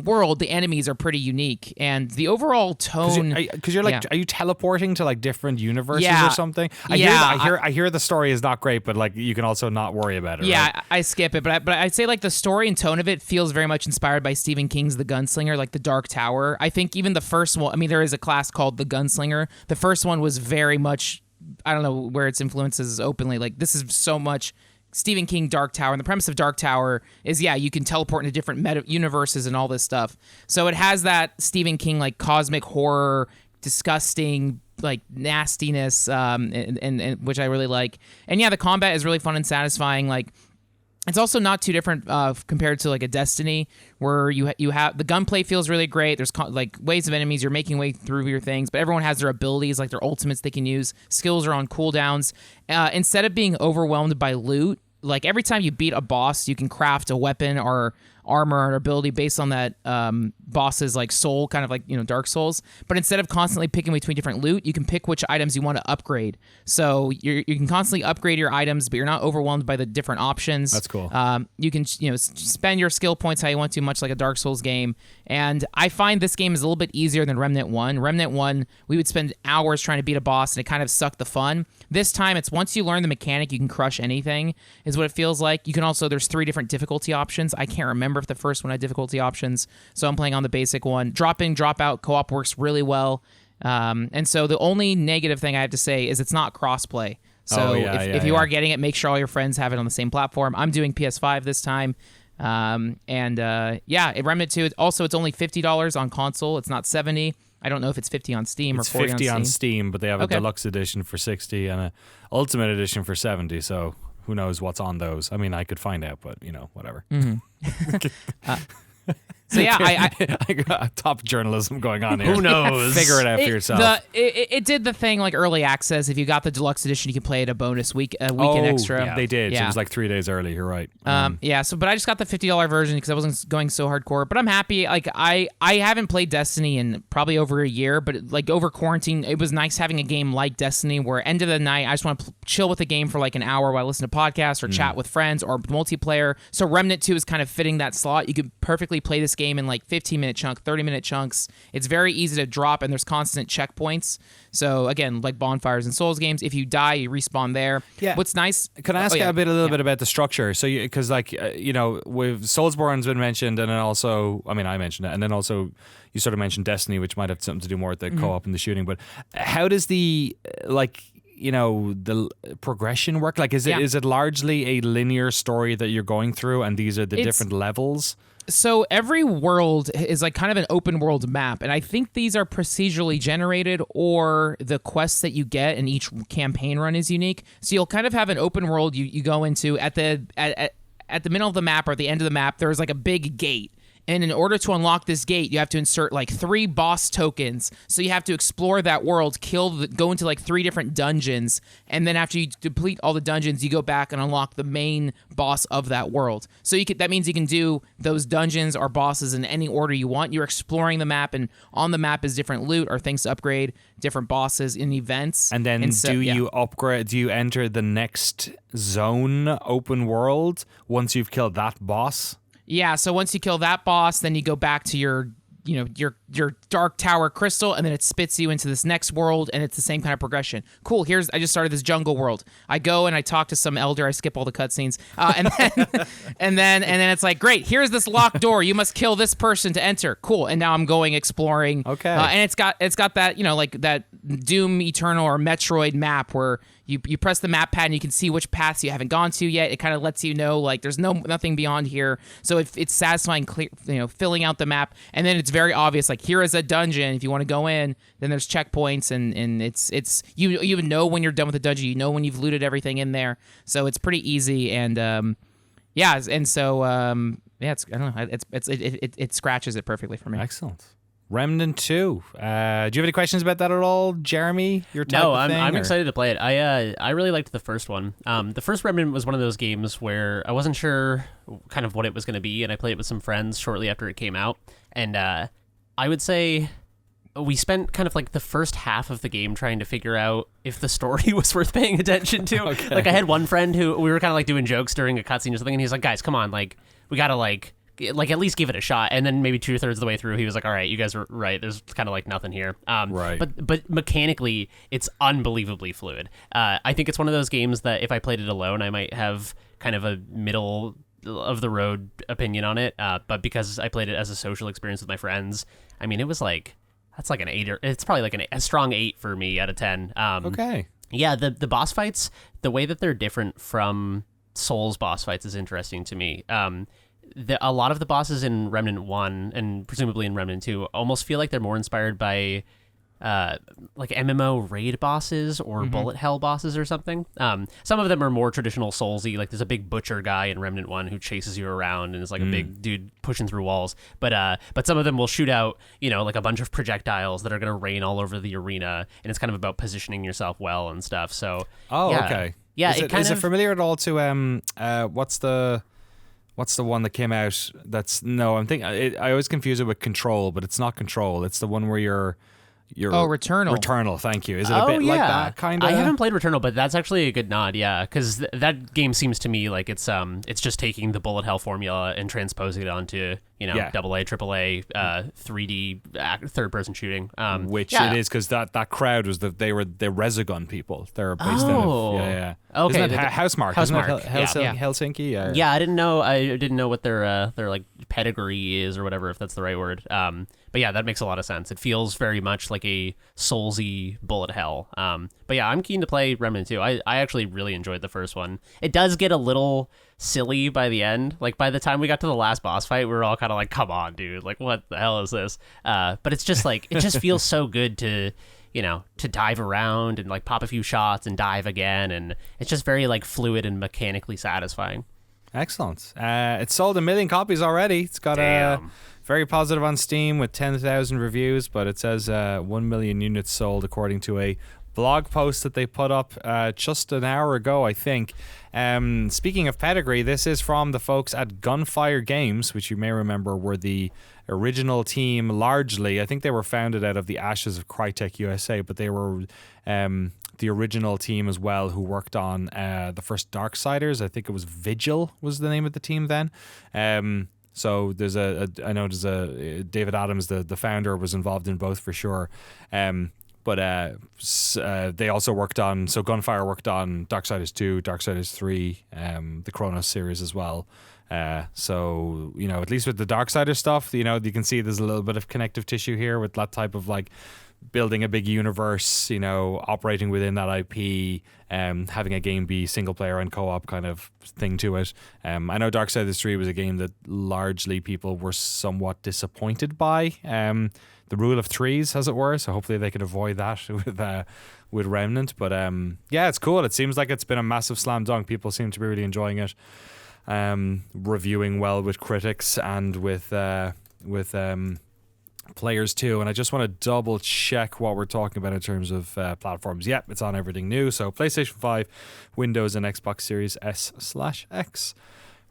S2: world. The enemies are pretty unique, and the overall tone.
S1: Because you're like, are you teleporting to like different universes or something? I hear the story is not great, but like you can also not worry about it.
S2: Yeah,
S1: right?
S2: I skip it, but I'd say like the story and tone of it feels very much inspired by Stephen King's The Gunslinger, like The Dark Tower. I think even the first one. I mean, there is a class called The Gunslinger. The first one was very much. I don't know where its influences is openly. Like this is so much Stephen King Dark Tower, and the premise of Dark Tower is you can teleport into different universes and all this stuff. So it has that Stephen King like cosmic horror, disgusting like nastiness, and which I really like. And yeah, the combat is really fun and satisfying. Like it's also not too different compared to like a Destiny, where you have the gunplay feels really great. There's like waves of enemies, you're making way through your things, but everyone has their abilities, like their ultimates they can use. Skills are on cooldowns. Instead of being overwhelmed by loot, like every time you beat a boss, you can craft a weapon or armor or ability based on that bosses like Soul, kind of like, Dark Souls. But instead of constantly picking between different loot, you can pick which items you want to upgrade. So you can constantly upgrade your items, but you're not overwhelmed by the different options.
S1: That's cool.
S2: You can spend your skill points how you want to, much like a Dark Souls game. And I find this game is a little bit easier than Remnant 1. Remnant 1, we would spend hours trying to beat a boss, and it kind of sucked the fun. This time, it's once you learn the mechanic, you can crush anything, is what it feels like. You can also, there's 3 different difficulty options. I can't remember if the first one had difficulty options, so I'm playing on the basic one. Drop in, drop out co-op works really well. And so the only negative thing I have to say is it's not crossplay. So if you are getting it, make sure all your friends have it on the same platform. I'm doing PS5 this time. Remnant 2, it's only $50 on console. It's not $70. I don't know if it's $50 on Steam or $40
S1: on Steam. It's $50 on
S2: Steam.
S1: Steam, but they have a deluxe edition for $60 and a ultimate edition for $70. So who knows what's on those? I mean, I could find out, but whatever.
S2: Mm-hmm. So yeah,
S1: I got top journalism going on here.
S3: Who knows?
S1: Figure it out for yourself.
S2: It did the thing like early access. If you got the deluxe edition, you can play it a bonus weekend extra.
S1: Yeah. They did.
S2: Yeah.
S1: So it was like 3 days early. You're right.
S2: But I just got the $50 version because I wasn't going so hardcore. But I'm happy. Like I haven't played Destiny in probably over a year, but like over quarantine, it was nice having a game like Destiny where end of the night I just want to chill with the game for like an hour while I listen to podcasts or chat with friends or multiplayer. So Remnant 2 is kind of fitting that slot. You could perfectly play this game in like 15-minute chunk, 30-minute chunks. It's very easy to drop, and there's constant checkpoints. So again, like bonfires and Souls games, if you die, you respawn there.
S1: Yeah.
S2: What's nice?
S1: Can I ask a little bit about the structure? So, because with Soulsborne's been mentioned, and then also, I mentioned it, and then also you sort of mentioned Destiny, which might have something to do more with the co-op and the shooting. But how does the the progression work? Like, is it largely a linear story that you're going through, and these are the different levels?
S2: So every world is like kind of an open world map, and I think these are procedurally generated, or the quests that you get in each campaign run is unique. So you'll kind of have an open world you go into at the middle of the map or at the end of the map. There's like a big gate. And in order to unlock this gate, you have to insert like 3 boss tokens. So you have to explore that world, go into like 3 different dungeons, and then after you complete all the dungeons, you go back and unlock the main boss of that world. So that means you can do those dungeons or bosses in any order you want. You're exploring the map, and on the map is different loot or things to upgrade, different bosses in events.
S1: And then you upgrade? Do you enter the next zone open world once you've killed that boss?
S2: Yeah, so once you kill that boss, then you go back to your Dark Tower crystal, and then it spits you into this next world, and it's the same kind of progression. Cool. I just started this jungle world. I go and I talk to some elder. I skip all the cutscenes, and then it's like, great. Here's this locked door. You must kill this person to enter. Cool. And now I'm going exploring.
S1: Okay.
S2: And it's got that like that Doom Eternal or Metroid map where you press the map pad and you can see which paths you haven't gone to yet. It kind of lets you know like there's nothing beyond here. So it's satisfying, filling out the map, and then it's very obvious. Like, here is a dungeon. If you want to go in, then there's checkpoints, and it's you even know when you're done with the dungeon. You know when you've looted everything in there. So it's pretty easy, and it scratches it perfectly for me.
S1: Excellent. Remnant 2. Do you have any questions about that at all, Jeremy?
S3: I'm excited to play it. I really liked the first one. The first Remnant was one of those games where I wasn't sure kind of what it was going to be, and I played it with some friends shortly after it came out. And I would say we spent kind of like the first half of the game trying to figure out if the story was worth paying attention to. Okay. Like, I had one friend who we were kind of like doing jokes during a cutscene or something, and he's like, guys, come on, like, we gotta like at least give it a shot. And then maybe 2/3 of the way through, he was like, all right, you guys were right, there's kind of like nothing here.
S1: Right.
S3: But mechanically, it's unbelievably fluid. I think it's one of those games that if I played it alone, I might have kind of a middle of the road opinion on it. But because I played it as a social experience with my friends, I mean, it was like, that's like an 8, or it's probably like a strong 8 for me out of 10.
S1: Okay.
S3: Yeah, the boss fights, the way that they're different from Souls boss fights is interesting to me. A lot of the bosses in Remnant 1 and presumably in Remnant 2 almost feel like they're more inspired by like MMO raid bosses or bullet hell bosses or something. Some of them are more traditional Soulsy, like there's a big butcher guy in Remnant 1 who chases you around and is like a big dude pushing through walls. But some of them will shoot out, like a bunch of projectiles that are going to rain all over the arena, and it's kind of about positioning yourself well and stuff. So
S1: okay.
S3: Yeah,
S1: is it familiar at all to What's the one that came out? I'm thinking. I always confuse it with Control, but it's not Control. It's the one where you're.
S2: Returnal.
S1: Returnal, thank you. Is it a bit like that kind of?
S3: I haven't played Returnal, but that's actually a good nod, yeah, because that game seems to me like it's just taking the bullet hell formula and transposing it onto AA, AAA, 3D third person shooting.
S1: Which it is, because that crowd was they were the Resogun people. They're based out of
S3: Okay,
S1: isn't it Housemarque?
S3: Housemarque,
S1: Helsinki.
S3: Yeah, I didn't know what their like pedigree is or whatever, if that's the right word. But yeah, that makes a lot of sense. It feels very much like a Soulsy bullet hell. But yeah, I'm keen to play Remnant 2. I actually really enjoyed the first one. It does get a little silly by the end. Like by the time we got to the last boss fight, we were all kind of like, come on, dude. Like what the hell is this? But it's just like, it just feels so good to dive around and like pop a few shots and dive again. And it's just very like fluid and mechanically satisfying.
S1: Excellent. It's sold 1 million copies already. It's got very positive on Steam with 10,000 reviews, but it says 1 million units sold according to a blog post that they put up just an hour ago, I think. Speaking of pedigree, this is from the folks at Gunfire Games, which you may remember were the original team largely. I think they were founded out of the ashes of Crytek USA, but they were the original team as well who worked on the first Darksiders. I think it was Vigil was the name of the team then. So there's I know there's David Adams, the founder, was involved in both for sure. But they also worked on, so Gunfire worked on Darksiders 2, Darksiders 3, the Chronos series as well. So, at least with the Darksiders stuff, you can see there's a little bit of connective tissue here with that type of like building a big universe, operating within that IP, having a game be single player and co-op kind of thing to it. I know Darksiders 3 was a game that largely people were somewhat disappointed by. The rule of threes, as it were. So hopefully they can avoid that with Remnant. But it's cool. It seems like it's been a massive slam dunk. People seem to be really enjoying it. Reviewing well with critics and with players too. And I just want to double check what we're talking about in terms of platforms. Yep, it's on everything new. So PlayStation 5, Windows, and Xbox Series S/X.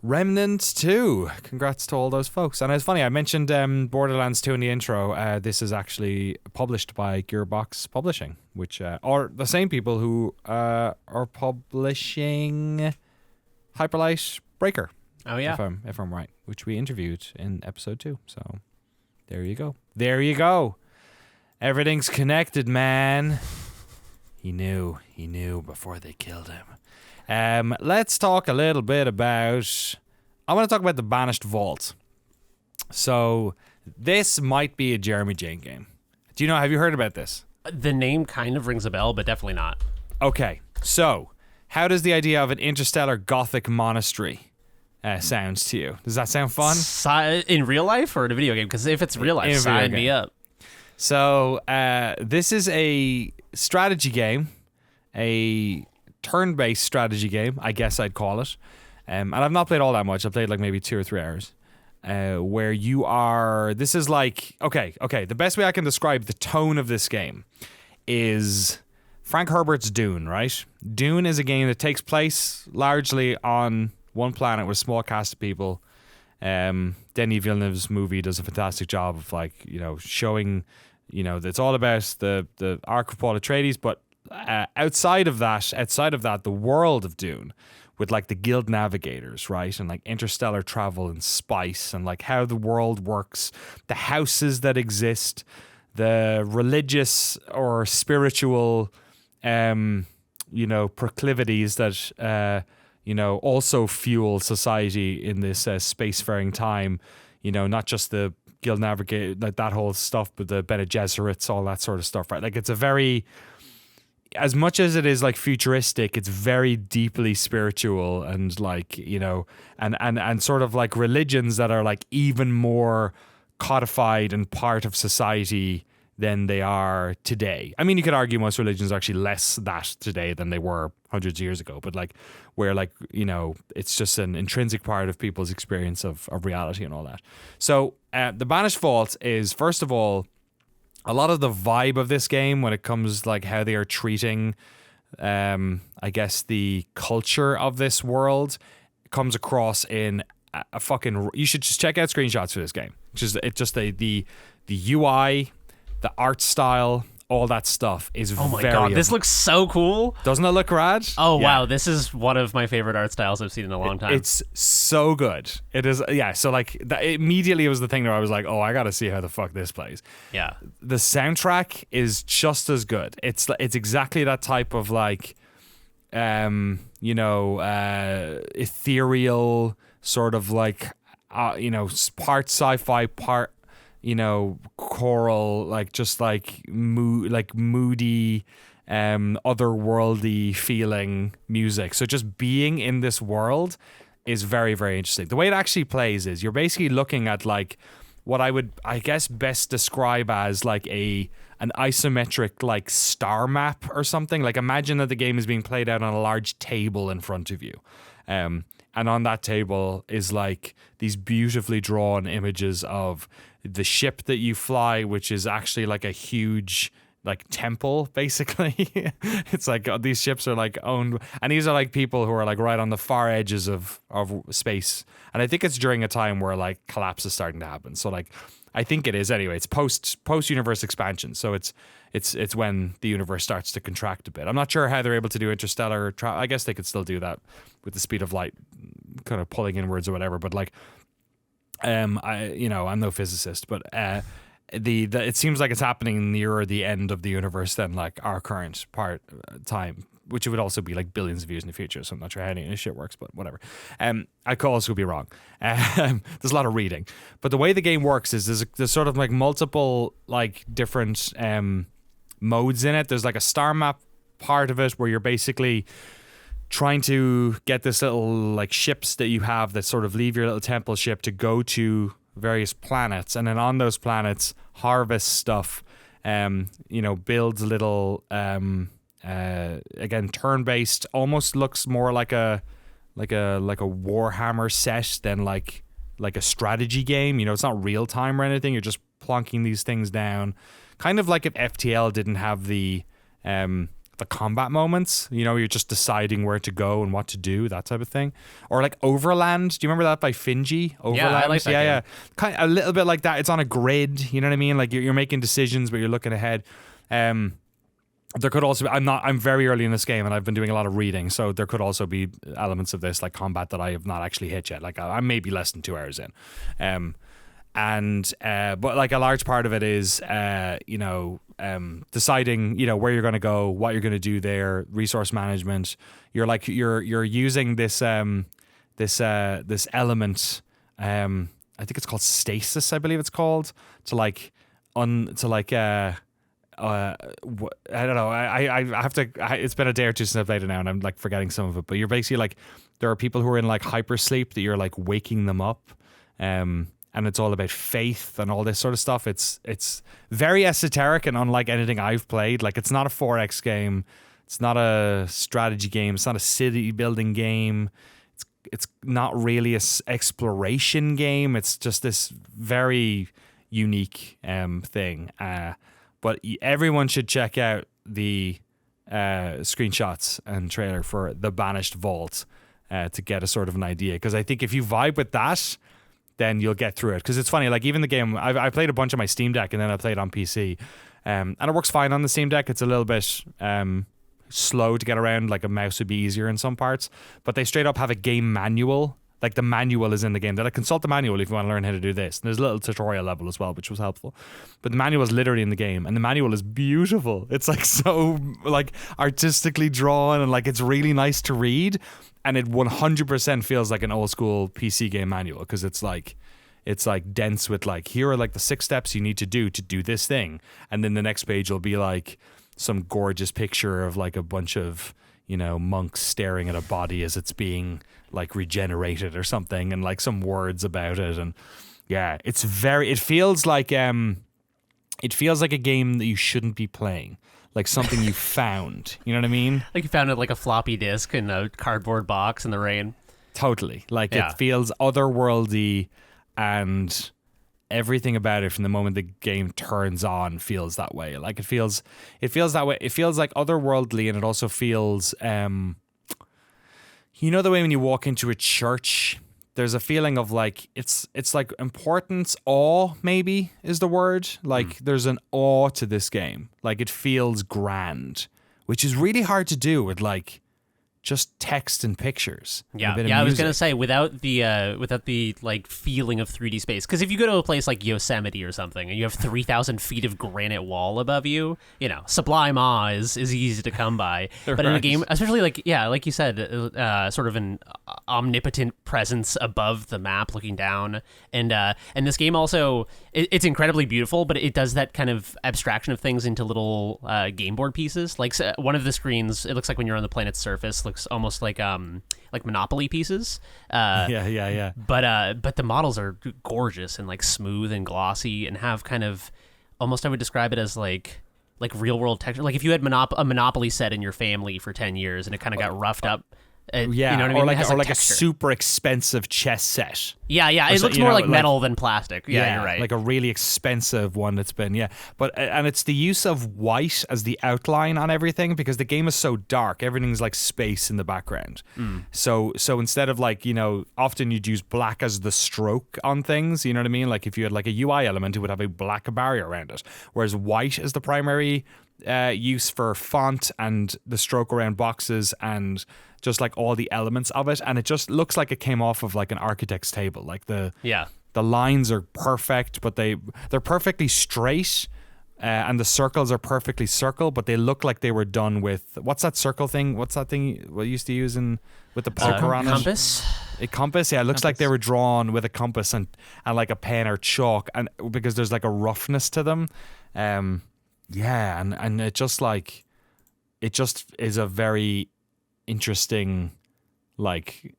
S1: Remnant 2. Congrats to all those folks. And it's funny, I mentioned Borderlands 2 in the intro. This is actually published by Gearbox Publishing, which are the same people who are publishing Hyperlight Breaker.
S3: Oh, yeah.
S1: If I'm right, which we interviewed in episode 2. So there you go. There you go. Everything's connected, man. He knew before they killed him. Let's talk a little bit about... I want to talk about the Banished Vault. So, this might be a Jeremy Jane game. Have you heard about this?
S3: The name kind of rings a bell, but definitely not.
S1: Okay, so, how does the idea of an interstellar gothic monastery sound to you? Does that sound fun?
S3: In real life or in a video game? Because if it's real life, sign me up.
S1: So, this is a strategy game, a turn-based strategy game, I guess I'd call it. And I've not played all that much. I played like maybe 2 or 3 hours. Where you are... This is like... Okay. The best way I can describe the tone of this game is Frank Herbert's Dune, right? Dune is a game that takes place largely on one planet with a small cast of people. Denis Villeneuve's movie does a fantastic job of showing, that it's all about the arc of Paul Atreides, but outside of that, the world of Dune, with like the guild navigators, right, and like interstellar travel and spice, and like how the world works, the houses that exist, the religious or spiritual, proclivities that also fuel society in this spacefaring time. Not just the guild navigator, like that whole stuff, but the Bene Gesserits, all that sort of stuff, right? Like it's a very... As much as it is like futuristic, it's very deeply spiritual and like, and sort of like religions that are like even more codified and part of society than they are today. I mean, you could argue most religions are actually less that today than they were hundreds of years ago, but like where like, it's just an intrinsic part of people's experience of reality and all that. So the Banished Vault is, first of all, a lot of the vibe of this game when it comes like how they are treating, I guess, the culture of this world comes across in a fucking. You should just check out screenshots for this game. The UI, the art style, all that stuff is
S3: Oh my
S1: very.
S3: god, this looks so cool.
S1: Doesn't it look rad?
S3: Oh
S1: Yeah.
S3: wow, this is one of my favorite art styles I've seen in a long time.
S1: It's so good. It is. Yeah. So like that immediately was the thing where I was like, oh, I gotta see how the fuck this plays.
S3: Yeah.
S1: The soundtrack is just as good. It's exactly that type of like, ethereal sort of like, part sci-fi, part choral, like just like moody, otherworldly feeling music. So just being in this world is very, very interesting. The way it actually plays is you're basically looking at like what I would, I guess, best describe as like an isometric like star map or something. Like imagine that the game is being played out on a large table in front of you. And on that table is like these beautifully drawn images of the ship that you fly, which is actually like a huge like temple, basically. It's like these ships are like owned, and these are like people who are like right on the far edges of space. And I think it's during a time where like collapse is starting to happen. So like I think it is anyway. It's post universe expansion. So it's when the universe starts to contract a bit. I'm not sure how they're able to do interstellar travel. I guess they could still do that with the speed of light, kind of pulling inwards or whatever. But like, I'm no physicist, but it seems like it's happening nearer the end of the universe than like our current time, which would also be like billions of years in the future. So I'm not sure how any of this shit works, but whatever. I could also be wrong. There's a lot of reading, but the way the game works is there's sort of like multiple like different modes in it. There's like a star map part of it where you're basically trying to get this little like ships that you have that sort of leave your little temple ship to go to various planets, and then on those planets harvest stuff, build little again turn-based, almost looks more like a Warhammer set than like a strategy game. It's not real time or anything. You're just plonking these things down, kind of like if FTL didn't have the combat moments. You're just deciding where to go and what to do, that type of thing. Or like Overland. Do you remember that by Finji? Overland?
S3: Yeah, I like that game.
S1: Yeah. Kind of a little bit like that. It's on a grid. You know what I mean? Like you're making decisions, but you're looking ahead. There could also be, I'm very early in this game and I've been doing a lot of reading, so there could also be elements of this like combat that I have not actually hit yet. Like I may be less than 2 hours in. But like a large part of it is deciding where you're going to go, what you're going to do there, resource management. You're using this this element, I think it's called stasis, I believe it's called, I don't know. I have to. It's been a day or two since I played it now, and I'm like forgetting some of it. But you're basically like, there are people who are in like hypersleep that you're like waking them up, and it's all about faith and all this sort of stuff. It's very esoteric and unlike anything I've played. Like it's not a 4X game, it's not a strategy game, it's not a city building game. It's not really a exploration game. It's just this very unique thing. But everyone should check out the screenshots and trailer for The Banished Vault to get a sort of an idea. Because I think if you vibe with that, then you'll get through it. Because it's funny, like even the game, I played a bunch on my Steam Deck and then I played on PC. And it works fine on the Steam Deck. It's a little bit slow to get around. Like a mouse would be easier in some parts. But they straight up have a game manual. Like the manual is in the game. They're like, consult the manual if you want to learn how to do this. And there's a little tutorial level as well, which was helpful. But the manual is literally in the game, and the manual is beautiful. It's like so like artistically drawn, and like it's really nice to read. And it 100% feels like an old school PC game manual, because it's like dense with like, here are like the 6 steps you need to do this thing, and then the next page will be like some gorgeous picture of like a bunch of monks staring at a body as it's being like regenerated or something, and like some words about it. And yeah, it feels like a game that you shouldn't be playing, like something you found, you know what I mean?
S3: Like you found it like a floppy disk in a cardboard box in the rain.
S1: Totally. Like
S3: Yeah.
S1: It feels otherworldly, and everything about it from the moment the game turns on feels that way. Like it feels that way. It feels like otherworldly, and it also feels the way when you walk into a church there's a feeling of like it's like importance, awe maybe is the word. Like there's an awe to this game. Like it feels grand, which is really hard to do with like just text and pictures.
S3: Yeah,
S1: and a bit of
S3: I was
S1: music.
S3: gonna say without the like feeling of 3D space, because if you go to a place like Yosemite or something and you have 3,000 feet of granite wall above you, you know, sublime awe is easy to come by. But in a game, especially like you said, sort of an omnipotent presence above the map, looking down, and this game also it's incredibly beautiful, but it does that kind of abstraction of things into little game board pieces. Like one of the screens, it looks like when you're on the planet's surface, looks almost like Monopoly pieces.
S1: Yeah.
S3: But the models are gorgeous and like smooth and glossy and have kind of almost, I would describe it as like real world texture. Like if you had a Monopoly set in your family for 10 years and it kind of got roughed up.
S1: Yeah,
S3: you know what I mean?
S1: or like,
S3: It has
S1: or like a
S3: texture.
S1: super expensive chess set.
S3: Yeah. It looks more like metal than plastic. Yeah, you're right.
S1: Like a really expensive one that's been, But, and it's the use of white as the outline on everything because the game is so dark. Everything's like space in the background. So instead of like, you know, often you'd use black as the stroke on things, you know what I mean? Like if you had like a UI element, it would have a black barrier around it. Whereas white is the primary use for font and the stroke around boxes and just like all the elements of it, and it just looks like it came off of like an architect's table. Like the lines are perfect, but they're perfectly straight, and the circles are perfectly circle, but they look like they were done with what's that circle thing? What's that thing we used to use with the poker on
S3: compass?
S1: A compass, yeah. It looks like they were drawn with a compass and like a pen or chalk, and because there's like a roughness to them, and it just is a very interesting, like,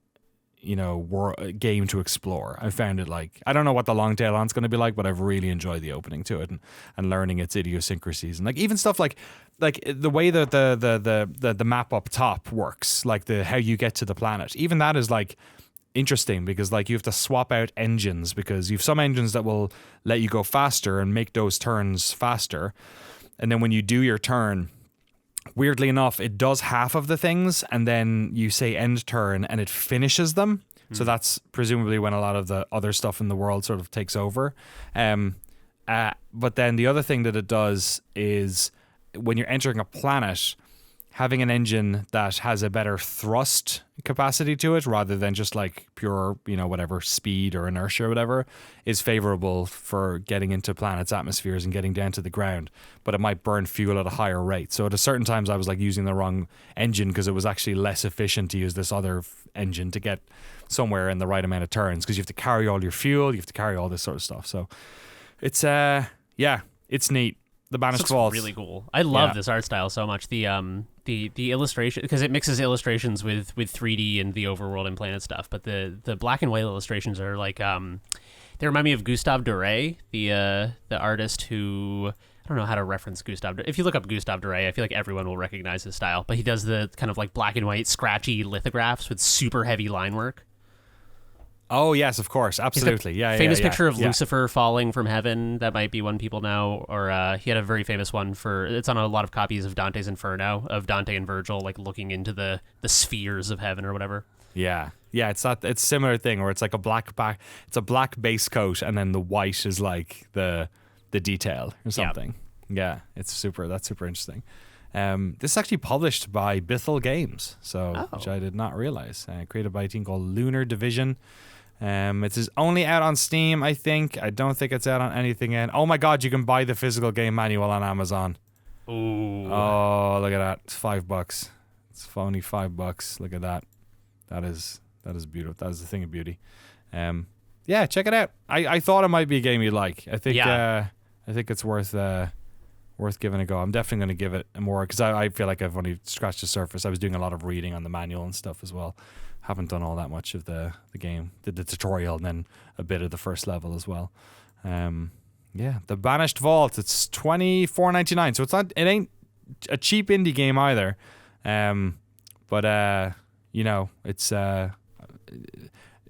S1: you know, game to explore. I found it like, I don't know what the long tail on's going to be like, but I've really enjoyed the opening to it and learning its idiosyncrasies and like even stuff like the way that the map up top works, like how you get to the planet. Even that is like interesting because like you have to swap out engines because you have some engines that will let you go faster and make those turns faster, and then when you do your turn, weirdly enough, it does half of the things, and then you say end turn, and it finishes them. So that's presumably when a lot of the other stuff in the world sort of takes over. But then the other thing that it does is when you're entering a planet, having an engine that has a better thrust capacity to it rather than just like pure, you know, whatever speed or inertia or whatever is favorable for getting into planets' atmospheres and getting down to the ground, but it might burn fuel at a higher rate. So at a certain times I was like using the wrong engine because it was actually less efficient to use this other engine to get somewhere in the right amount of turns because you have to carry all your fuel, you have to carry all this sort of stuff. So it's it's neat. The Banished Vault,
S3: really cool. I love this art style so much. The illustration, because it mixes illustrations with 3D and the overworld and planet stuff. But the black and white illustrations are like they remind me of Gustave Doré, the artist who, I don't know how to reference Gustave. If you look up Gustave Doré, I feel like everyone will recognize his style. But he does the kind of like black and white scratchy lithographs with super heavy line work.
S1: Oh yes, of course, absolutely.
S3: Famous picture of Lucifer falling from heaven. That might be one people know. Or he had a very famous one it's on a lot of copies of Dante's Inferno, of Dante and Virgil like looking into the spheres of heaven or whatever.
S1: Yeah, it's a similar thing where it's like it's a black base coat, and then the white is like the detail or something. Yeah, that's super interesting. This is actually published by Bithell Games, which I did not realize. Created by a team called Lunar Division. It is only out on Steam, I think. I don't think it's out on anything in. Oh my god, you can buy the physical game manual on Amazon.
S3: Ooh.
S1: Oh, look at that. It's $5. It's only $5. Look at that. That is beautiful. That is the thing of beauty. Yeah, check it out. I thought it might be a game you'd like. I think it's worth giving a go. I'm definitely going to give it more because I feel like I've only scratched the surface. I was doing a lot of reading on the manual and stuff as well. Haven't done all that much of the game. Did the tutorial and then a bit of the first level as well. The Banished Vault. It's $24.99, so it ain't a cheap indie game either. But you know, it's I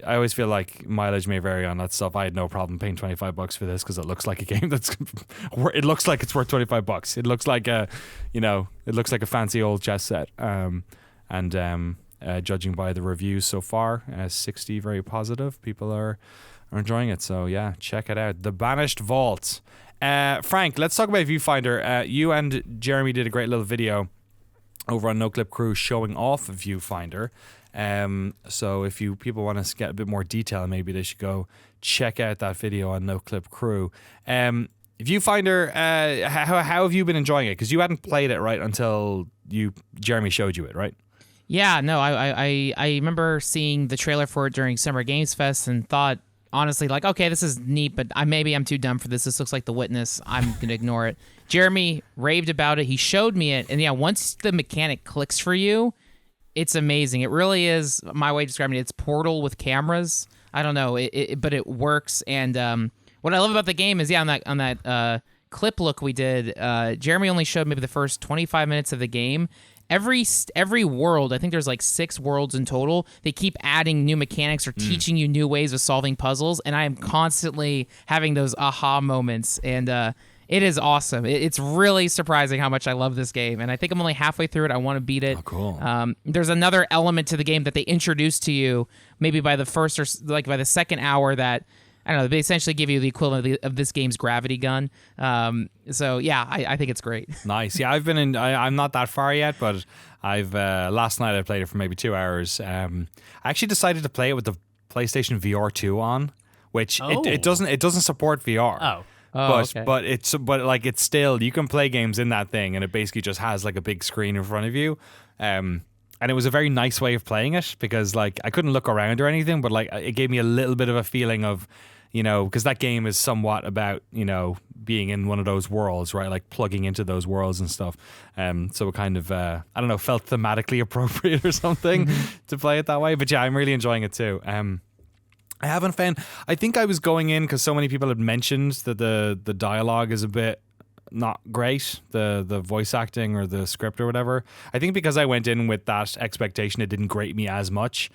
S1: always feel like mileage may vary on that stuff. I had no problem paying $25 for this because it looks like a game it looks like it's worth $25. It looks like it looks like a fancy old chess set. judging by the reviews so far. 60 very positive. People are enjoying it. So yeah, check it out. The Banished Vault. Frank, let's talk about Viewfinder. You and Jeremy did a great little video over on Noclip Crew showing off Viewfinder. So if people want to get a bit more detail, maybe they should go check out that video on Noclip Crew. Viewfinder, how have you been enjoying it? Because you hadn't played it right until Jeremy showed you it, right?
S2: Yeah, no, I remember seeing the trailer for it during Summer Games Fest and thought, honestly, like, okay, this is neat, but maybe I'm too dumb for this. This looks like The Witness. I'm going to ignore it. Jeremy raved about it. He showed me it. And yeah, once the mechanic clicks for you, it's amazing. It really is, my way of describing it, it's Portal with cameras. I don't know, but it works. And what I love about the game is, on that clip look we did, Jeremy only showed maybe the first 25 minutes of the game. Every world, I think there's like 6 worlds in total, they keep adding new mechanics or teaching you new ways of solving puzzles, and I am constantly having those aha moments, and it is awesome. It's really surprising how much I love this game, and I think I'm only halfway through it. I want to beat it.
S1: Oh, cool.
S2: There's another element to the game that they introduce to you maybe by the first or like by the second hour that, I don't know, they essentially give you the equivalent of this game's gravity gun. So yeah, I think it's great.
S1: Nice. Yeah, I'm not that far yet, but I've last night I played it for maybe 2 hours. I actually decided to play it with the PlayStation VR 2 on, which it doesn't support VR. But it's still, you can play games in that thing, and it basically just has like a big screen in front of you. And it was a very nice way of playing it, because like I couldn't look around or anything, but like it gave me a little bit of a feeling of, because that game is somewhat about, being in one of those worlds, right? Like plugging into those worlds and stuff. So it kind of, I don't know, felt thematically appropriate or something to play it that way. But yeah, I'm really enjoying it too. I haven't found, I think I was going in because so many people had mentioned that the dialogue is a bit not great, the voice acting or the script or whatever. I think because I went in with that expectation, it didn't grate me as much.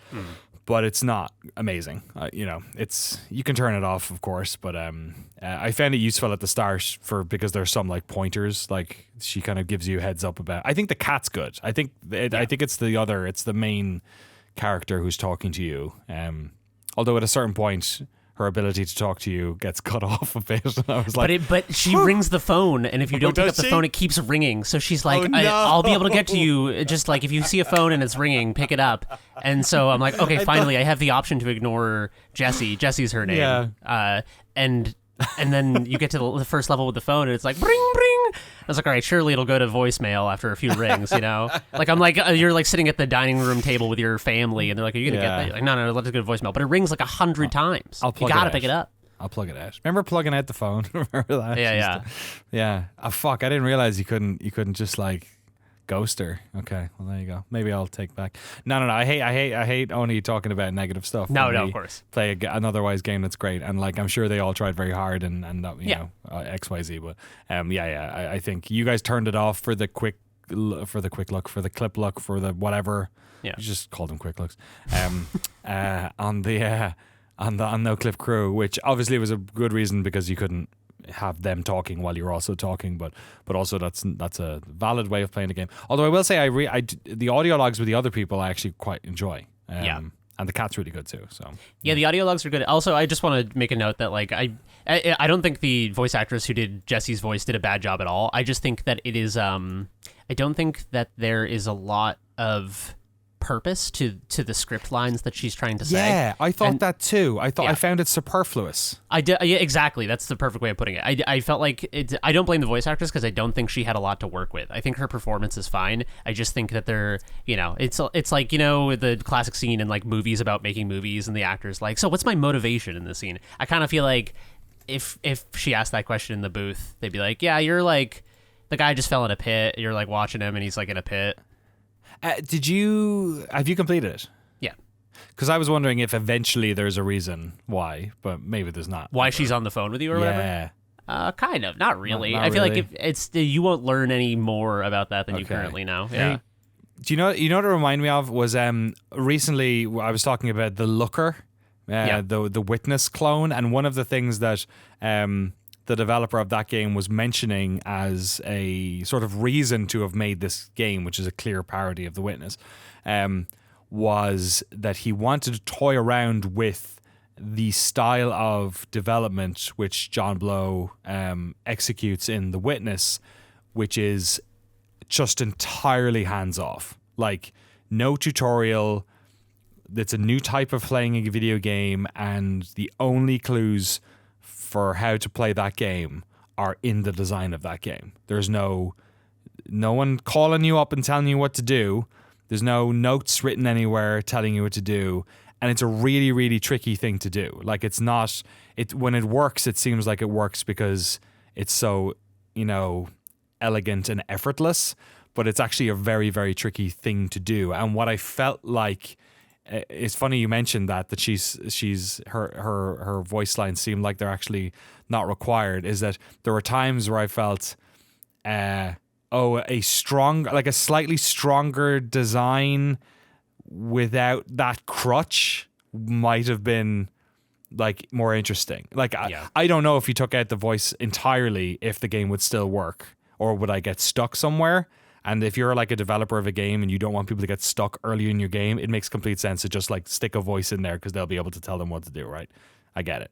S1: But it's not amazing. You can turn it off, of course. But I found it useful at the start because there's some like pointers. Like she kind of gives you a heads up about. I think the cat's good. I think it's the main character who's talking to you. Although at a certain point, her ability to talk to you gets cut off a bit. And I was like,
S3: but she rings the phone, and if you don't pick up the phone, it keeps ringing. So she's like,
S1: no.
S3: I'll be able to get to you. Just like if you see a phone and it's ringing, pick it up. And so I'm like, okay, finally, I have the option to ignore Jessie. Jessie's her name.
S1: Yeah.
S3: And then you get to the first level with the phone, and it's like, bring, bring. I was like, all right, surely it'll go to voicemail after a few rings, Like, I'm like, you're like sitting at the dining room table with your family, and they're like, are you going to get that? You're like, no, let it go to voicemail. But it rings like 100 times. You got to pick it up.
S1: I'll plug it out. Remember plugging out the phone? Remember that? Yeah. Oh, fuck, I didn't realize you couldn't just like ghost her. Okay, well there you go. Maybe I'll take back. No. I hate only talking about negative stuff.
S3: No, of course.
S1: Play an otherwise game that's great, and like I'm sure they all tried very hard and that XYZ. But I think you guys turned it off for the quick look, for the clip look, for the whatever.
S3: Yeah,
S1: you just called them quick looks. On Noclip Crew, which obviously was a good reason because you couldn't have them talking while you're also talking, but also that's a valid way of playing the game. Although I will say the audio logs with the other people I actually quite enjoy. And the cat's really good too. So
S3: yeah, the audio logs are good. Also, I just want to make a note that like I don't think the voice actress who did Jessie's voice did a bad job at all. I just think that it is I don't think that there is a lot of purpose to the script lines that she's trying to say.
S1: Yeah, I thought that too. I found it superfluous.
S3: I did. Yeah, exactly. That's the perfect way of putting it. I felt like I don't blame the voice actress because I don't think she had a lot to work with. I think her performance is fine. I just think that they're, it's like, the classic scene in like movies about making movies and the actor's like, so what's my motivation in this scene? I kind of feel like if she asked that question in the booth, they'd be like, yeah, you're like, the guy just fell in a pit. You're like watching him and he's like in a pit.
S1: Have you completed it?
S3: Yeah.
S1: Because I was wondering if eventually there's a reason why, but maybe the's not.
S3: Why she's on the phone with you or whatever? Kind of. Not really. Not I feel
S1: really.
S3: Like if it's you won't learn any more about that than you currently know. Yeah.
S1: Do you know what it reminded me of was recently I was talking about the Looker, the Witness clone, and one of the things that the developer of that game was mentioning as a sort of reason to have made this game, which is a clear parody of The Witness, was that he wanted to toy around with the style of development which John Blow executes in The Witness, which is just entirely hands-off. Like, no tutorial. It's a new type of playing a video game, and the only clues for how to play that game are in the design of that game. There's no one calling you up and telling you what to do. There's no notes written anywhere telling you what to do. And it's a really, really tricky thing to do. Like, it's not, when it works, it seems like it works because it's so, elegant and effortless, but it's actually a very, very tricky thing to do. And what I felt like, it's funny you mentioned that she's her voice lines seem like they're actually not required, is that there were times where I felt, a slightly stronger design without that crutch might have been like more interesting. Like, I don't know if you took out the voice entirely if the game would still work, or would I get stuck somewhere? And if you're like a developer of a game and you don't want people to get stuck early in your game, it makes complete sense to just like stick a voice in there because they'll be able to tell them what to do, right? I get it.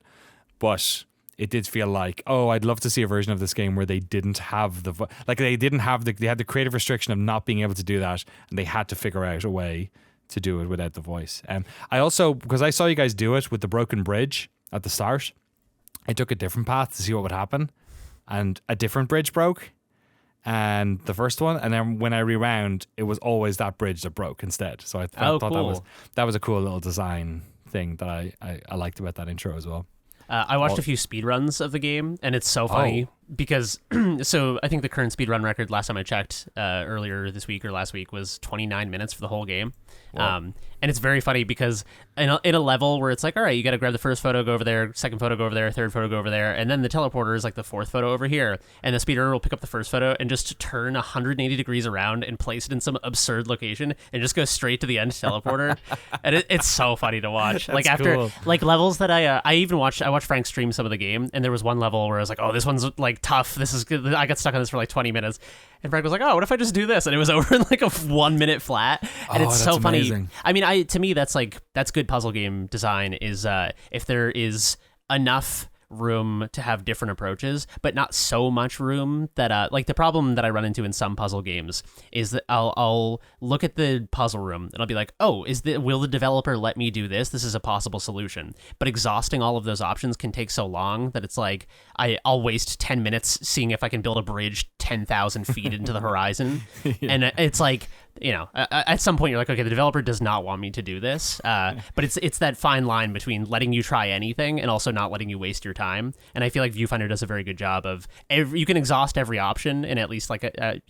S1: But it did feel like, I'd love to see a version of this game where they didn't have they had the creative restriction of not being able to do that, and they had to figure out a way to do it without the voice. I also, because I saw you guys do it with the broken bridge at the start, I took a different path to see what would happen, and a different bridge broke, and the first one, and then when I rewound, it was always that bridge that broke instead. So I thought
S3: cool.
S1: that was a cool little design thing that I liked about that intro as well.
S3: I watched a few speedruns of the game, and it's so funny because, so I think the current speedrun record last time I checked earlier this week or last week was 29 minutes for the whole game. And it's very funny because in a level where it's like, all right, you got to grab the first photo, go over there, second photo, go over there, third photo, go over there, and then the teleporter is like the fourth photo over here, and the speedrunner will pick up the first photo and just turn 180 degrees around and place it in some absurd location and just go straight to the end teleporter. And it's so funny to watch.
S1: That's
S3: like after
S1: cool.
S3: like levels that I watched Frank stream some of the game, and there was one level where I was like, oh, this one's like tough. This is good. I got stuck on this for like 20 minutes. And Frank was like, oh, what if I just do this? And it was over in like a 1 minute flat. And it's so funny.
S1: Amazing.
S3: I mean, to me, that's good puzzle game design is if there is enough room to have different approaches, but not so much room that like the problem that I run into in some puzzle games is that I'll look at the puzzle room and I'll be like, oh, will the developer let me do this? This is a possible solution. But exhausting all of those options can take so long that it's like I'll waste 10 minutes seeing if I can build a bridge 10,000 feet into the horizon. Yeah. And it's like, at some point you're like, okay, the developer does not want me to do this. But it's that fine line between letting you try anything and also not letting you waste your time. And I feel like Viewfinder does a very good job of you can exhaust every option in at least like a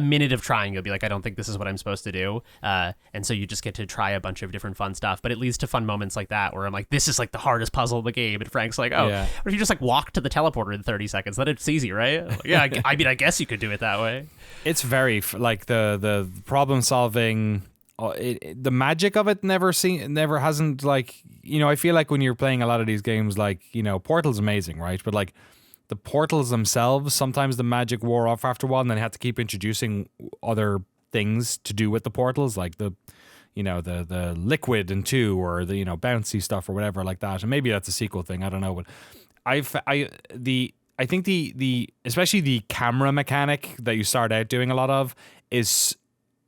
S3: minute of trying. You'll be like, I don't think this is what I'm supposed to do. And so you just get to try a bunch of different fun stuff. But it leads to fun moments like that where I'm like, this is like the hardest puzzle of the game. And Frank's like, what if you just like walk to the teleporter in 30 seconds? Then it's easy, right? Like, yeah, I mean, I guess you could do it that way.
S1: It's very like the problem solving. The magic of it never hasn't like, I feel like when you're playing a lot of these games, like, Portal's amazing, right? But like the portals themselves, sometimes the magic wore off after a while, and then they had to keep introducing other things to do with the portals, like the liquid in 2 or the bouncy stuff or whatever like that. And maybe that's a sequel thing, I don't know. But I think the especially the camera mechanic that you start out doing a lot of is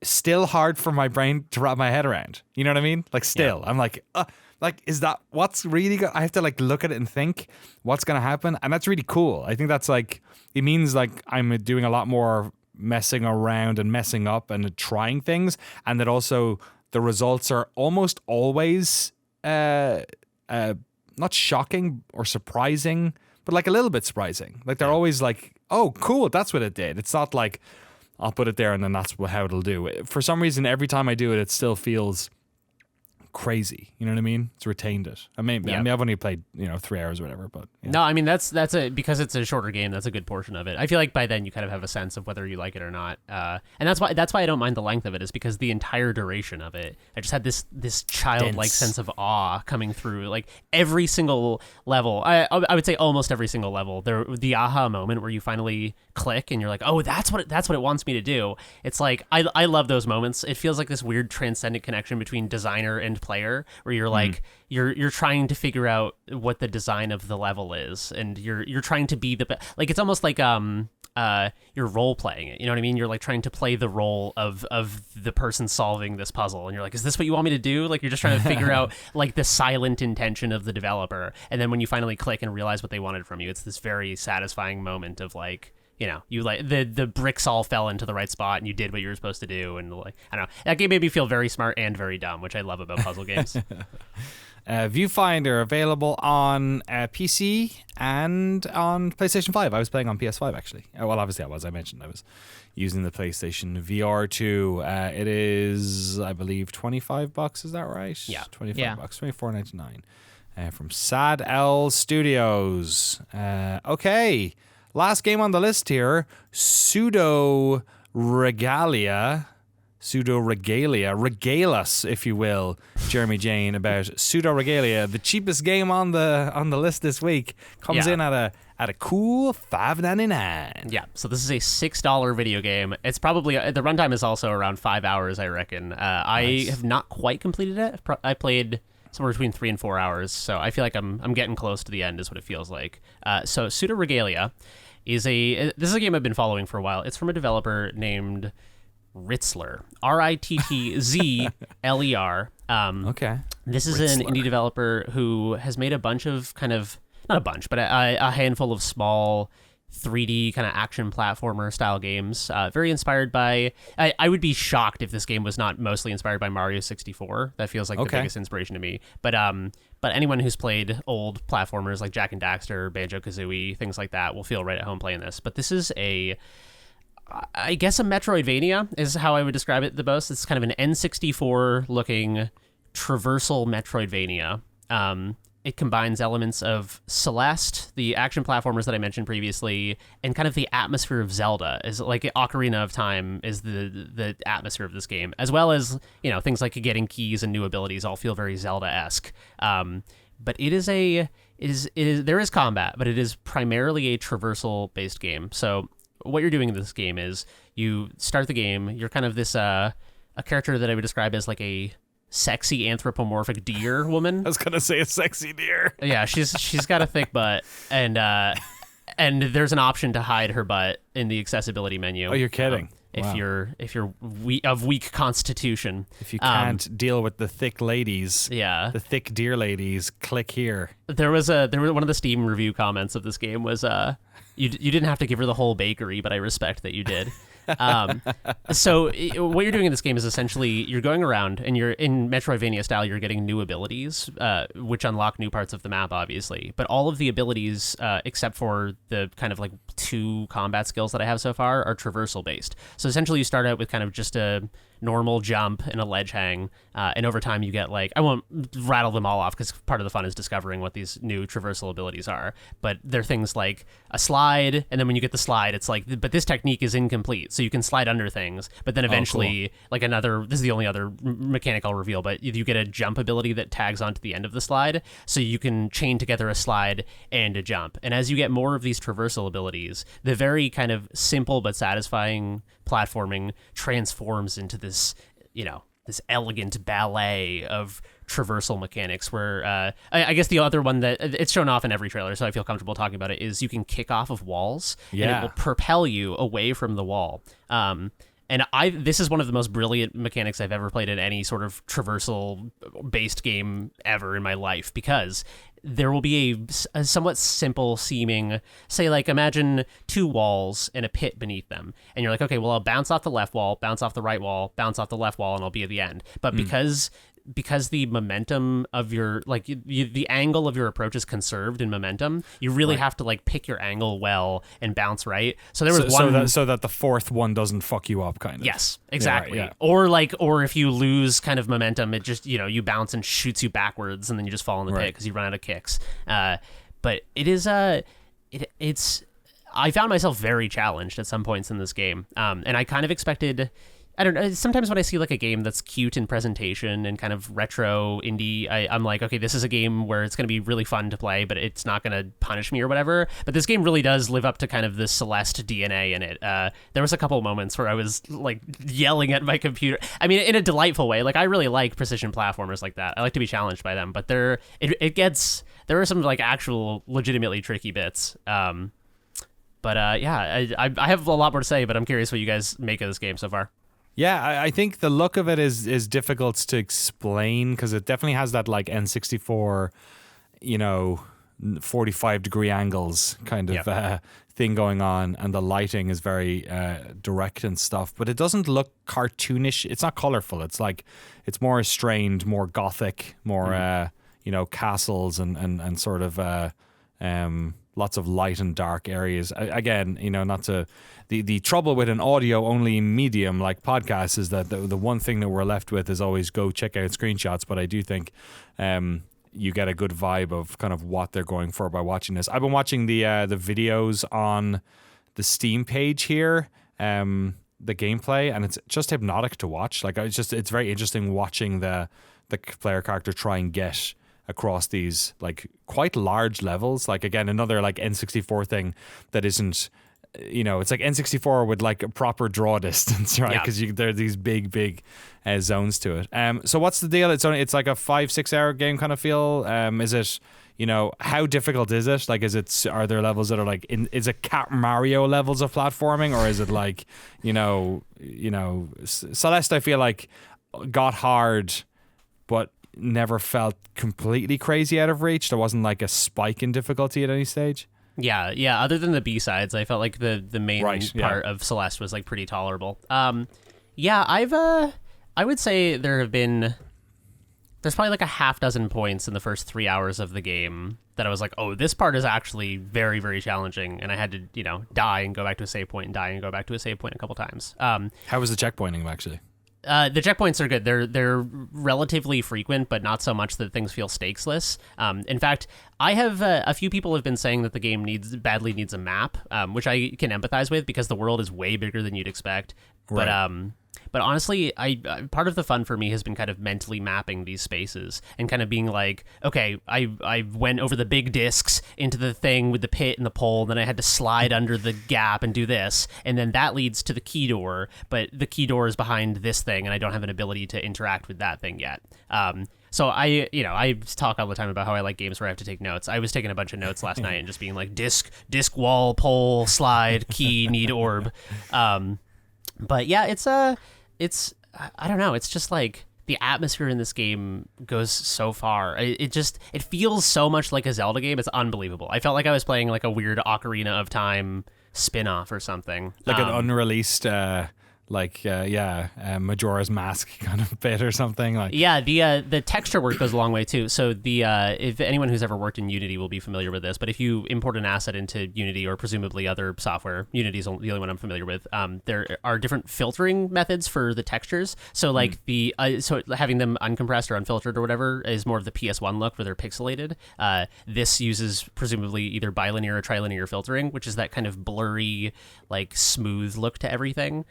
S1: still hard for my brain to wrap my head around. You know what I mean? Like still, yeah. I'm like is that what's really I have to like look at it and think what's going to happen. And that's really cool. I think that's like, it means like I'm doing a lot more messing around and messing up and trying things. And that also the results are almost always not shocking or surprising, but like a little bit surprising. Like they're always like, oh, cool, that's what it did. It's not like I'll put it there and then that's how it'll do. For some reason, every time I do it, it still feels crazy. You know what I mean? It's retained it. I mean, I've only played 3 hours or whatever, but yeah.
S3: No, I mean that's because it's a shorter game. That's a good portion of it. I feel like by then you kind of have a sense of whether you like it or not, and that's why I don't mind the length of it, is because the entire duration of it, I just had this childlike sense of awe coming through. Like every single level, I would say almost every single level, the aha moment where you finally click and you're like, oh, that's what it wants me to do. It's like I love those moments. It feels like this weird transcendent connection between designer and player, where you're like you're trying to figure out what the design of the level is, and you're trying to be like, it's almost like you're role playing it. You know what I mean? You're like trying to play the role of the person solving this puzzle, and you're like, is this what you want me to do? Like you're just trying to figure out like the silent intention of the developer, and then when you finally click and realize what they wanted from you, it's this very satisfying moment of like, you like the bricks all fell into the right spot and you did what you were supposed to do. And like, I don't know, that game made me feel very smart and very dumb, which I love about puzzle games.
S1: Viewfinder available on PC and on PlayStation 5. I was playing on PS5 actually. Well, obviously I mentioned I was using the PlayStation VR 2. It is, I believe, $25. Is that right?
S3: Yeah.
S1: $25. $24.99. From Sad L Studios. Okay. Last game on the list here, Pseudoregalia. Regale us, if you will, Jeremy Jane, about Pseudoregalia, the cheapest game on the list this week. Comes in at a cool $5.99.
S3: Yeah, so this is a $6 video game. It's probably the runtime is also around 5 hours, I reckon. Nice. I have not quite completed it. I played somewhere between 3 and 4 hours, so I feel like I'm getting close to the end, is what it feels like. So Pseudoregalia is this is a game I've been following for a while. It's from a developer named Ritzler, Ritzler.
S1: Okay.
S3: This is an indie developer who has made a bunch of not a bunch, but a handful of small 3D kind of action platformer style games. Very inspired by. I would be shocked if this game was not mostly inspired by Mario 64. That feels like the biggest inspiration to me. But anyone who's played old platformers like Jak and Daxter, Banjo-Kazooie, things like that will feel right at home playing this. But this is I guess a Metroidvania is how I would describe it the most. It's kind of an N64 looking traversal Metroidvania. It combines elements of Celeste, the action platformers that I mentioned previously, and kind of the atmosphere of Zelda. Is like Ocarina of Time is the atmosphere of this game, as well as things like getting keys and new abilities all feel very Zelda-esque. But there is combat, but it is primarily a traversal based game. So what you're doing in this game is you start the game. You're kind of this a character that I would describe as like a sexy anthropomorphic deer woman.
S1: I was gonna say a sexy deer.
S3: Yeah, she's got a thick butt, and there's an option to hide her butt in the accessibility menu.
S1: Oh, you're kidding.
S3: If you're of weak constitution, if
S1: you can't deal with the thick ladies,
S3: the
S1: thick deer ladies, click here.
S3: There was one of the Steam review comments of this game was you didn't have to give her the whole bakery, but I respect that you did. So what you're doing in this game is essentially you're going around and you're in Metroidvania style. You're getting new abilities, which unlock new parts of the map, obviously. But all of the abilities, except for the kind of like 2 combat skills that I have so far, are traversal based. So essentially, you start out with kind of just a normal jump and a ledge hang, and over time you get I won't rattle them all off because part of the fun is discovering what these new traversal abilities are, but they're things like a slide, and then when you get the slide it's like, but this technique is incomplete, so you can slide under things, but then eventually this is the only other mechanic I'll reveal, but you get a jump ability that tags onto the end of the slide, so you can chain together a slide and a jump. And as you get more of these traversal abilities, the very kind of simple but satisfying platforming transforms into this elegant ballet of traversal mechanics where I guess the other one that it's shown off in every trailer, so I feel comfortable talking about it, is you can kick off of walls and it will propel you away from the wall. And this is one of the most brilliant mechanics I've ever played in any sort of traversal based game ever in my life, because there will be a somewhat simple seeming, say, like, imagine 2 walls and a pit beneath them. And you're like, okay, well, I'll bounce off the left wall, bounce off the right wall, bounce off the left wall, and I'll be at the end. But because because the momentum of your like the angle of your approach is conserved in momentum, you really have to like pick your angle well and bounce right. So there was
S1: so that the fourth one doesn't fuck you up, kind of.
S3: Yes, exactly.
S1: Yeah, right,
S3: Or if you lose kind of momentum, it just you bounce and shoots you backwards, and then you just fall in the pit because you run out of kicks. But it is it's. I found myself very challenged at some points in this game, and I kind of expected. I don't know. Sometimes when I see like a game that's cute in presentation and kind of retro indie, I'm like, okay, this is a game where it's going to be really fun to play, but it's not going to punish me or whatever. But this game really does live up to kind of the Celeste DNA in it. There was a couple of moments where I was like yelling at my computer. I mean, in a delightful way. Like I really like precision platformers like that. I like to be challenged by them, but there are some like actual legitimately tricky bits. But I have a lot more to say, but I'm curious what you guys make of this game so far.
S1: Yeah, I think the look of it is difficult to explain because it definitely has that like N64, 45-degree angles kind of thing going on, and the lighting is very direct and stuff. But it doesn't look cartoonish. It's not colorful. It's like it's more strained, more gothic, more castles and sort of lots of light and dark areas. Again, not to. The trouble with an audio-only medium like podcasts is that the one thing that we're left with is always go check out screenshots, but I do think you get a good vibe of kind of what they're going for by watching this. I've been watching the videos on the Steam page here, the gameplay, and it's just hypnotic to watch. Like it's very interesting watching the player character try and get across these like quite large levels. Like again, another like N64 thing that isn't... it's like N64 with like a proper draw distance, right? Because there are these big zones to it. So what's the deal? It's like a 5-6 hour game kind of feel. Is it, how difficult is it? Like, are there levels that are like, is it Cat Mario levels of platforming, or is it like, Celeste, I feel like got hard, but never felt completely crazy out of reach. There wasn't like a spike in difficulty at any stage.
S3: Yeah. Other than the B-sides, I felt like the main part of Celeste was like pretty tolerable. I would say there's probably like a half dozen points in the first 3 hours of the game that I was like, oh, this part is actually very, very challenging, and I had to die and go back to a save point and die and go back to a save point a couple times.
S1: How was the checkpointing actually?
S3: The checkpoints are good. They're relatively frequent, but not so much that things feel stakesless. In fact, I have a few people have been saying that the game badly needs a map, which I can empathize with because the world is way bigger than you'd expect. Right. But honestly, I part of the fun for me has been kind of mentally mapping these spaces and kind of being like, okay, I went over the big discs into the thing with the pit and the pole, and then I had to slide under the gap and do this, and then that leads to the key door, but the key door is behind this thing, and I don't have an ability to interact with that thing yet. So I talk all the time about how I like games where I have to take notes. I was taking a bunch of notes last night and just being like disc wall, pole, slide, key, need orb. But yeah, it's I don't know. It's just like the atmosphere in this game goes so far. It feels so much like a Zelda game. It's unbelievable. I felt like I was playing like a weird Ocarina of Time spin-off or something.
S1: Like an unreleased Majora's Mask kind of bit or something. Like
S3: the texture work goes a long way too. So if anyone who's ever worked in Unity will be familiar with this, but if you import an asset into Unity or presumably other software, Unity is the only one I'm familiar with. There are different filtering methods for the textures. So like so having them uncompressed or unfiltered or whatever is more of the PS1 look where they're pixelated. This uses presumably either bilinear or trilinear filtering, which is that kind of blurry, like smooth look to everything.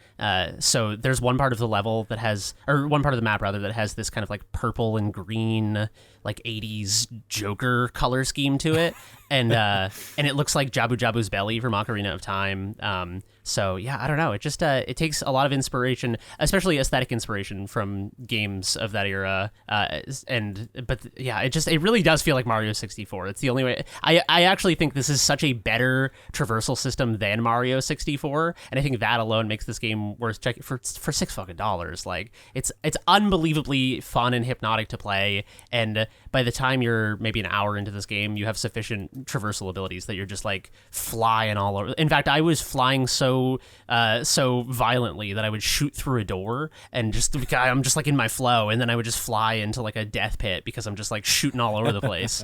S3: So there's one part of the level that has, or one part of the map rather, that has this kind of like purple and green, like 80s Joker color scheme to it. And it looks like Jabu Jabu's belly from Ocarina of Time. So yeah, I don't know. It just it takes a lot of inspiration, especially aesthetic inspiration from games of that era. But it really does feel like Mario 64. It's the only way. I actually think this is such a better traversal system than Mario 64, and I think that alone makes this game worth hours for $6 like it's unbelievably fun and hypnotic to play, and by the time you're maybe an hour into this game, you have sufficient traversal abilities that you're just like flying all over. In fact, I was flying so violently that I would shoot through a door and I'm just like in my flow, and then I would just fly into like a death pit because I'm just like shooting all over the place.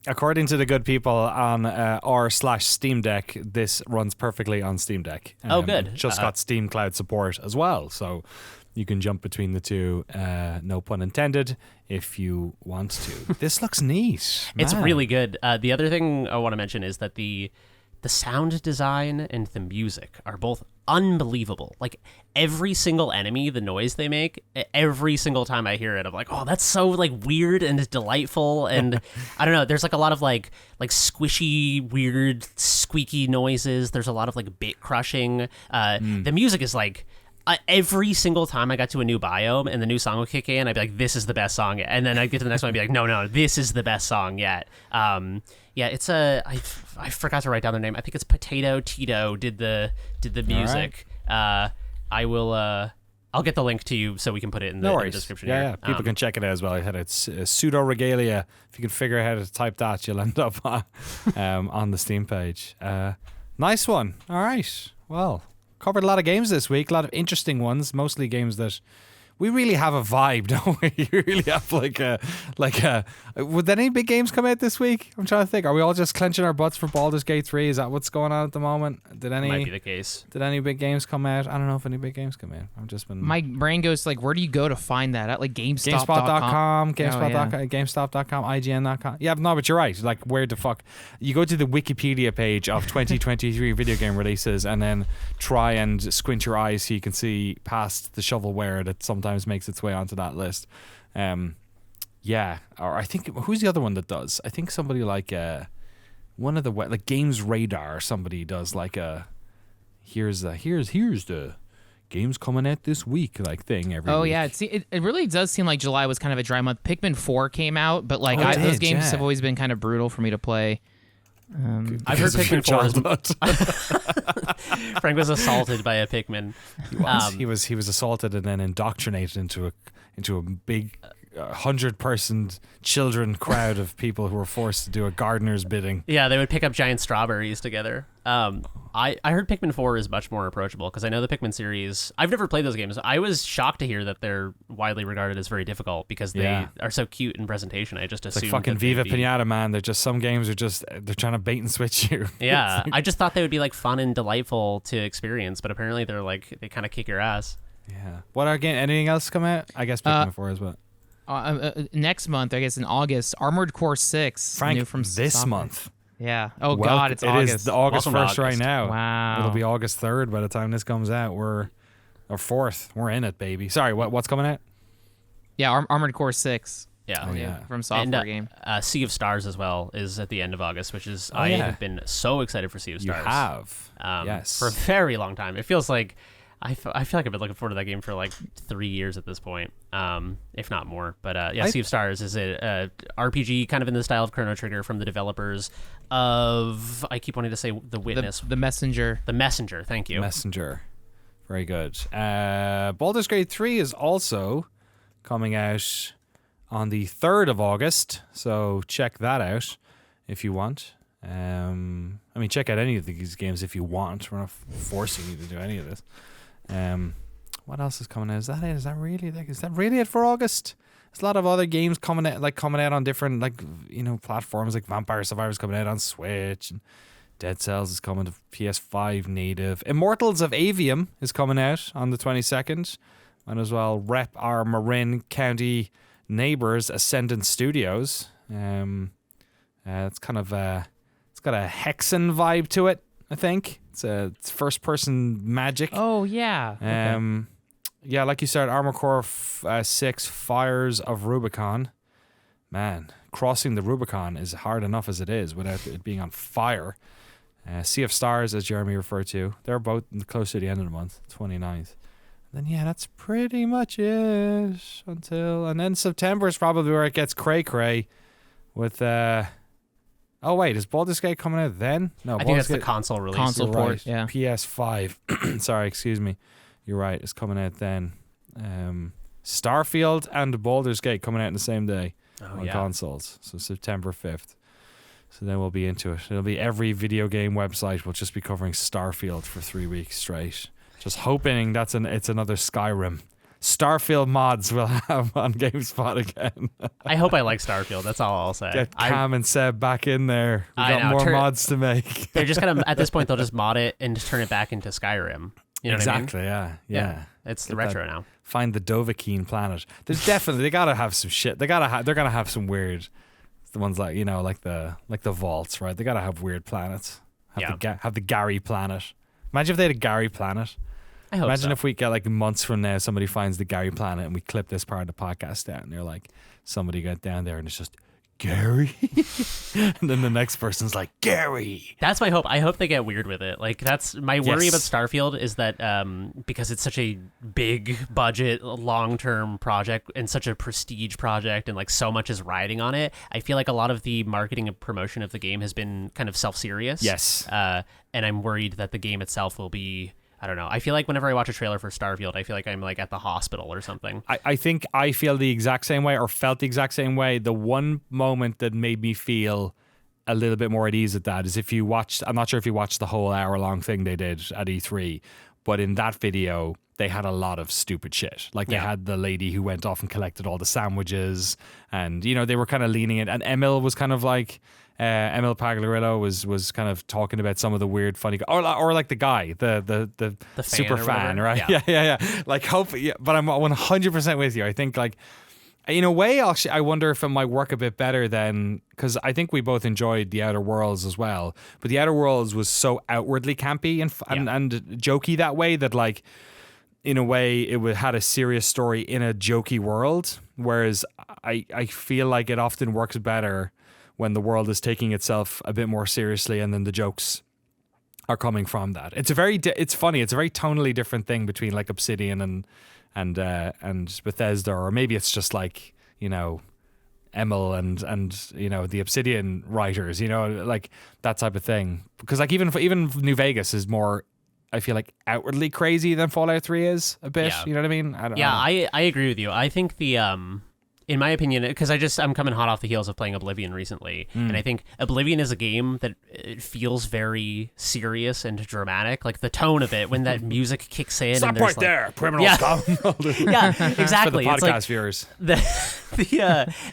S1: According to the good people on r/Steam Deck, this runs perfectly on Steam Deck.
S3: Oh, good.
S1: Just got Steam Cloud support as well, so you can jump between the two, no pun intended, if you want to. This looks neat.
S3: It's
S1: Man.
S3: really good. The other thing I want to mention is that the sound design and the music are both unbelievable. Like every single enemy, the noise they make, every single time I hear it, I'm like, oh, that's so like weird and delightful. And I don't know, there's like a lot of like squishy, weird, squeaky noises. There's a lot of like bit crushing. The music is like, every single time I got to a new biome and the new song would kick in, I'd be like, this is the best song yet. And then I'd get to the next one and be like, no, this is the best song yet. Yeah, it's I forgot to write down their name. I think it's Potato Tito did the music. Right. I'll get the link to you so we can put it in the description here.
S1: Yeah, people can check it out as well. I had it's Pseudoregalia. If you can figure out how to type that, you'll end up on the Steam page. Nice one. All right. Well, covered a lot of games this week, a lot of interesting ones, mostly games that we really have a vibe, don't we? You really have like a. Would any big games come out this week? I'm trying to think. Are we all just clenching our butts for Baldur's Gate 3? Is that what's going on at the moment?
S3: Might be the case.
S1: Did any big games come out? I don't know if any big games come out. I've just been.
S2: My brain goes like, where do you go to find that? At like
S1: GameSpot.com, GameStop.com, IGN.com. Yeah, no, but you're right. Like, where the fuck? You go to the Wikipedia page of 2023 video game releases and then try and squint your eyes so you can see past the shovelware that sometimes makes its way onto that list. Yeah, or I think who's the other one that does? I think somebody like one of the like Games Radar or somebody does like a here's the games coming out this week like thing every week.
S2: Yeah, it really does seem like July was kind of a dry month. Pikmin 4 came out, but like those games have always been kind of brutal for me to play.
S3: I've heard Pikmin 4 Frank was assaulted by a Pikmin.
S1: He was assaulted and then indoctrinated into a big 100-person children crowd of people who were forced to do a gardener's bidding.
S3: Yeah, they would pick up giant strawberries together. I heard Pikmin 4 is much more approachable because I know the Pikmin series. I've never played those games. I was shocked to hear that they're widely regarded as very difficult because they are so cute in presentation. I just assumed
S1: like fucking Viva Pinata, man. They're just some games are just they're trying to bait and switch you.
S3: Yeah, I just thought they would be like fun and delightful to experience, but apparently they're like they kind of kick your ass.
S1: Yeah. What are anything else come out? I guess Pikmin 4 as well.
S2: Next month, I guess in August, Armored Core 6.
S1: Frank,
S2: new from
S1: this
S2: software.
S1: month.
S2: Yeah. Oh, God, it's August.
S1: It is August 1st right now.
S2: Wow.
S1: It'll be August 3rd by the time this comes out. Or 4th. We're in it, baby. Sorry, what's coming out?
S2: Yeah, Armored Core 6.
S3: Yeah.
S2: From software game.
S3: Sea of Stars as well is at the end of August, which is I have been so excited for Sea of Stars.
S1: You have. Yes.
S3: For a very long time. It feels like I feel like I've been looking forward to that game for like 3 years at this point, if not more. But Sea of Stars is a RPG kind of in the style of Chrono Trigger from the developers of, I keep wanting to say The Witness.
S2: The Messenger.
S3: The Messenger, thank you.
S1: Messenger. Very good. Baldur's Gate 3 is also coming out on the 3rd of August, so check that out if you want. Check out any of these games if you want. We're not forcing you to do any of this. What else is coming out? Is that it? Is that really it for August? There's a lot of other games coming out on different platforms, like Vampire Survivors coming out on Switch, and Dead Cells is coming to PS5 native. Immortals of Avium is coming out on the 22nd. Might as well rep our Marin County neighbors, Ascendant Studios. It's kind of it's got a Hexen vibe to it, I think. It's first person magic.
S2: Oh yeah.
S1: Okay. Yeah, like you said, Armored Core 6 Fires of Rubicon. Man, crossing the Rubicon is hard enough as it is without it being on fire. Sea of Stars, as Jeremy referred to, they're both close to the end of the month, 29th. And then that's pretty much it and then September is probably where it gets cray with Oh wait, is Baldur's Gate coming out then? No,
S3: I think that's the console release.
S2: Console
S1: You're
S2: port,
S1: right.
S2: yeah.
S1: PS5. Sorry, excuse me. You're right. It's coming out then. Starfield and Baldur's Gate coming out in the same day on consoles. So September 5th. So then we'll be into it. It'll be every video game website will just be covering Starfield for 3 weeks straight. Just hoping it's another Skyrim. Starfield mods will have on GameSpot again.
S3: I hope I like Starfield. That's all I'll say.
S1: Get Cam and Seb back in there. We got more mods to make.
S3: They're just gonna at this point they'll just mod it and just turn it back into Skyrim. You know
S1: exactly.
S3: what I mean?
S1: Yeah.
S3: It's the retro now.
S1: Find the Dovahkiin planet. There's definitely they gotta have some shit. They're gonna have some weird. The ones like like the vaults, right? They gotta have weird planets. Have the Gary planet. Imagine if they had a Gary planet.
S3: I hope
S1: Imagine
S3: so.
S1: if we get like months from now, somebody finds the Gary planet and we clip this part of the podcast down. And they're like, somebody got down there and it's just Gary, and then the next person's like Gary.
S3: That's my hope. I hope they get weird with it. Like that's my worry about Starfield is that because it's such a big budget, long-term project and such a prestige project, and like so much is riding on it. I feel like a lot of the marketing and promotion of the game has been kind of self-serious.
S1: Yes.
S3: And I'm worried that the game itself will be. I don't know. I feel like whenever I watch a trailer for Starfield, I feel like I'm like at the hospital or something.
S1: I think I feel the exact same way or felt the exact same way. The one moment that made me feel a little bit more at ease at that is if you watched, I'm not sure if you watched the whole hour-long thing they did at E3, but in that video, they had a lot of stupid shit. Like they had the lady who went off and collected all the sandwiches and, they were kind of leaning in. And Emil was kind of like... Emil Pagliarillo was kind of talking about some of the weird, funny, or like the guy, the super fan, right? Yeah. Like, but I'm 100% with you. I think, like, in a way, I wonder if it might work a bit better than because I think we both enjoyed The Outer Worlds as well. But The Outer Worlds was so outwardly campy and jokey that way that, like, in a way, it had a serious story in a jokey world. Whereas I feel like it often works better when the world is taking itself a bit more seriously and then the jokes are coming from that. It's funny. It's a very tonally different thing between like Obsidian and Bethesda, or maybe it's just like, Emil and the Obsidian writers, like that type of thing. Because like even New Vegas is more, I feel like, outwardly crazy than Fallout 3 is a bit.
S3: Yeah.
S1: You know what I mean?
S3: I agree with you. I think in my opinion, because I'm coming hot off the heels of playing Oblivion recently, and I think Oblivion is a game that it feels very serious and dramatic. Like the tone of it when that music kicks in.
S1: Stop
S3: and
S1: right there, criminals!
S3: Yeah, exactly.
S1: For the podcast
S3: it's like
S1: viewers.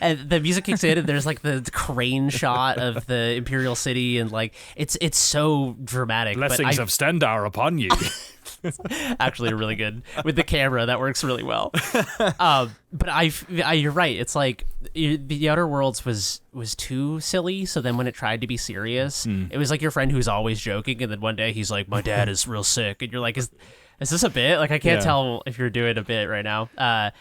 S3: And the music kicks in, and there's like the crane shot of the Imperial City, and like it's so dramatic.
S1: Blessings of Stendarr upon you.
S3: Actually really good with the camera. That works really well. But you're right. It's like The Outer Worlds was too silly. So then when it tried to be serious, it was like your friend who's always joking, and then one day he's like, "My dad is real sick," and you're like, "Is this a bit?" Like I can't tell if you're doing a bit right now.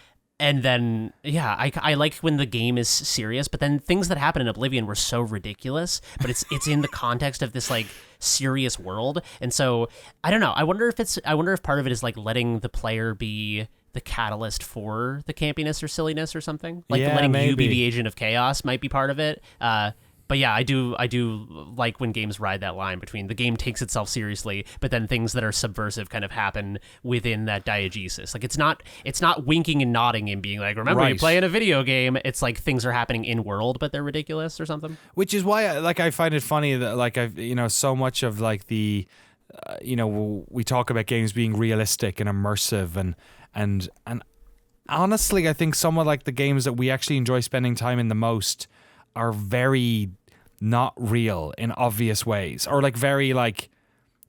S3: And then, I like when the game is serious, but then things that happen in Oblivion were so ridiculous, but it's in the context of this like serious world. And so I don't know. I wonder if part of it is like letting the player be the catalyst for the campiness or silliness or something. Like letting you be the agent of chaos might be part of it. But yeah, I do like when games ride that line between the game takes itself seriously, but then things that are subversive kind of happen within that diegesis. Like it's not winking and nodding and being like, remember, you play in a video game. It's like things are happening in world, but they're ridiculous or something.
S1: Which is why I find it funny that like I've so much of like the we talk about games being realistic and immersive and honestly, I think some of like the games that we actually enjoy spending time in the most are very not real in obvious ways, or like very like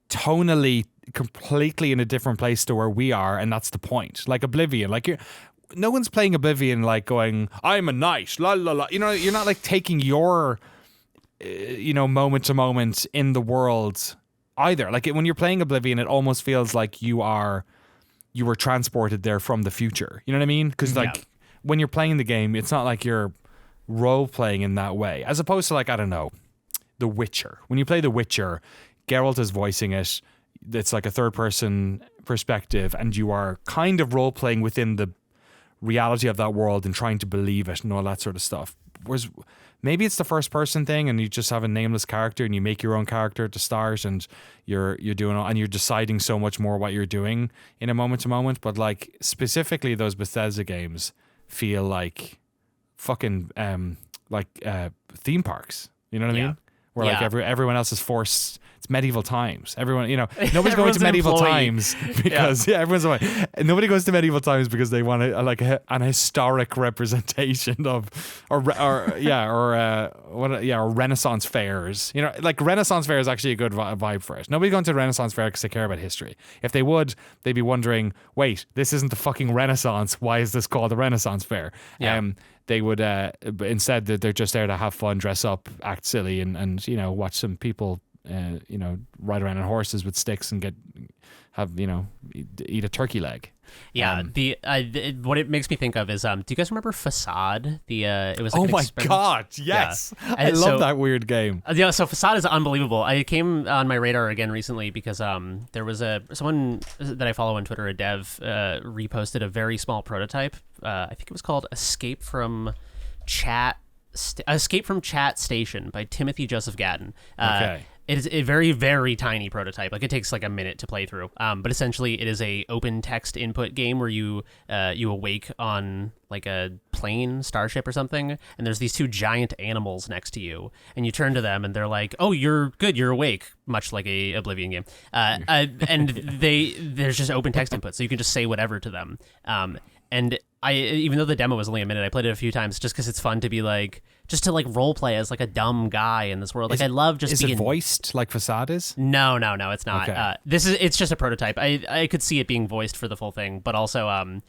S1: tonally completely in a different place to where we are, and that's the point. Like Oblivion, like no one's playing Oblivion like going, I'm a knight, la la la. You're not like taking your moment to moment in the world either. Like when you're playing Oblivion, it almost feels like you were transported there from the future. You know what I mean? Because like when you're playing the game, it's not like you're role playing in that way, as opposed to like, I don't know, The Witcher. When you play The Witcher, Geralt is voicing it. It's like a third person perspective, and you are kind of role playing within the reality of that world and trying to believe it and all that sort of stuff. was maybe it's the first person thing, and you just have a nameless character, and you make your own character at the start, and you're doing, and you're deciding so much more what you're doing in a moment to moment. But like specifically, those Bethesda games feel like fucking theme parks. You know what I mean? Where like everyone else is forced. It's medieval times. Everyone, nobody's going to medieval times because everyone's like, nobody goes to medieval times because they want an historic representation of or Renaissance fairs. Like Renaissance fair is actually a good vibe for it. Nobody's going to the Renaissance fair because they care about history. If they would, they'd be wondering, wait, this isn't the fucking Renaissance. Why is this called the Renaissance fair?
S3: Yeah.
S1: They would instead they're just there to have fun, dress up, act silly, and watch some people ride around on horses with sticks and eat a turkey leg.
S3: Yeah, what it makes me think of is, do you guys remember Facade? It was. Like
S1: oh my god, yes!
S3: Yeah.
S1: I love that weird game.
S3: Yeah, so Facade is unbelievable. I came on my radar again recently because there was someone that I follow on Twitter, a dev, reposted a very small prototype. I think it was called Escape from Chat Station by Timothy Joseph Gatton.
S1: Okay.
S3: It is a very, very tiny prototype. Like, it takes like a minute to play through. But essentially, it is a open text input game where you awake on like a plane, starship or something, and there's these two giant animals next to you, and you turn to them, and they're like, "Oh, you're good. You're awake," much like a Oblivion game. And there's just open text input, so you can just say whatever to them. And even though the demo was only a minute, I played it a few times just because it's fun to be like, just to like role play as like a dumb guy in this world. Like, I love just being...
S1: Is it voiced like Facade is?
S3: No, it's not.
S1: Okay.
S3: It's just a prototype. I could see it being voiced for the full thing, but also,